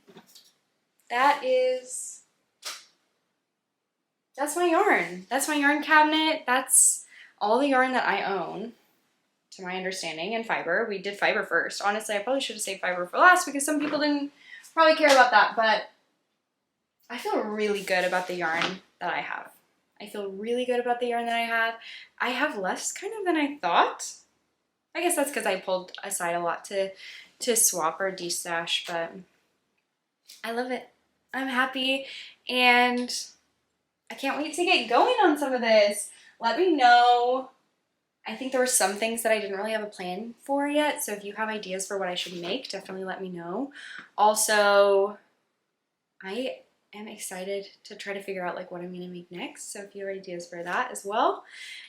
Speaker 1: That's my yarn. That's my yarn cabinet. That's all the yarn that I own, to my understanding, and fiber. We did fiber first. Honestly, I probably should have saved fiber for last because some people didn't probably care about that, but I feel really good about the yarn that I have. I feel really good about the yarn that I have. I have less kind of than I thought. I guess that's because I pulled aside a lot to swap or destash, but I love it. I'm happy, and I can't wait to get going on some of this. Let me know. I think there were some things that I didn't really have a plan for yet, so if you have ideas for what I should make, definitely let me know. Also, I am excited to try to figure out like what I'm gonna make next, so if you have ideas for that as well.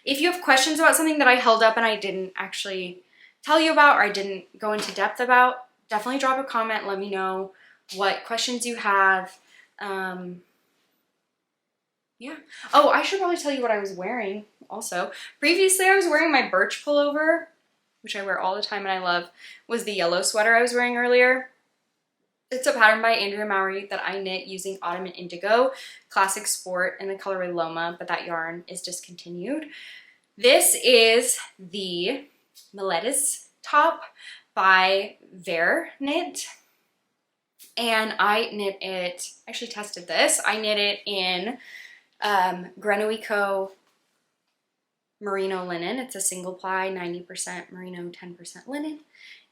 Speaker 1: If you have questions about something that I held up and I didn't actually tell you about or I didn't go into depth about, definitely drop a comment, let me know what questions you have. Yeah. Oh, I should probably tell you what I was wearing also. Previously, I was wearing my birch pullover which I wear all the time and I love, was the yellow sweater I was wearing earlier. It's a pattern by Andrea Mowry that I knit using Autumn and Indigo, Classic Sport in the colorway Loma, but that yarn is discontinued. This is the Miletus top by Vare Knit. And I knit it, actually tested this, I knit it in Grenoico merino linen. It's a single ply, 90% merino, 10% linen,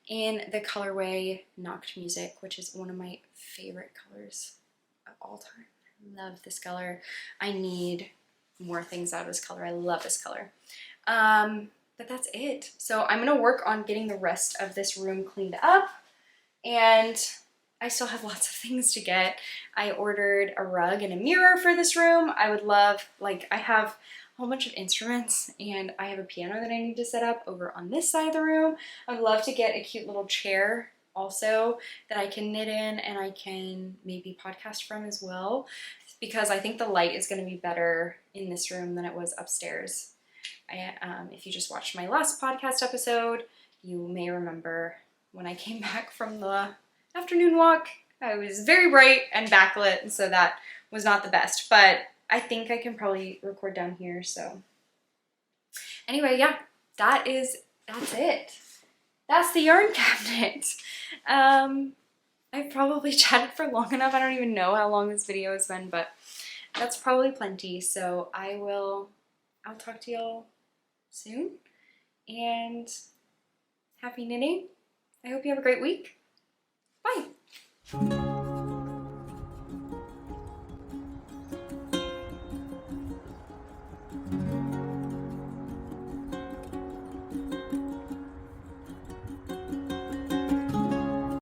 Speaker 1: in the colorway Knocked Music, which is one of my favorite colors of all time. I love this color. I need more things out of this color. I love this color. But that's it. So I'm gonna work on getting the rest of this room cleaned up, and I still have lots of things to get. I ordered a rug and a mirror for this room. I would love, like, I have a whole bunch of instruments and I have a piano that I need to set up over on this side of the room. I would love to get a cute little chair also that I can knit in and I can maybe podcast from as well, because I think the light is gonna be better in this room than it was upstairs. If you just watched my last podcast episode, you may remember when I came back from the afternoon walk, I was very bright and backlit, and so that was not the best, but I think I can probably record down here. So anyway, yeah, that's it. That's the yarn cabinet. I've probably chatted for long enough. I don't even know how long this video has been, but that's probably plenty. So I'll talk to y'all soon, and happy knitting. I hope you have a great week. Bye.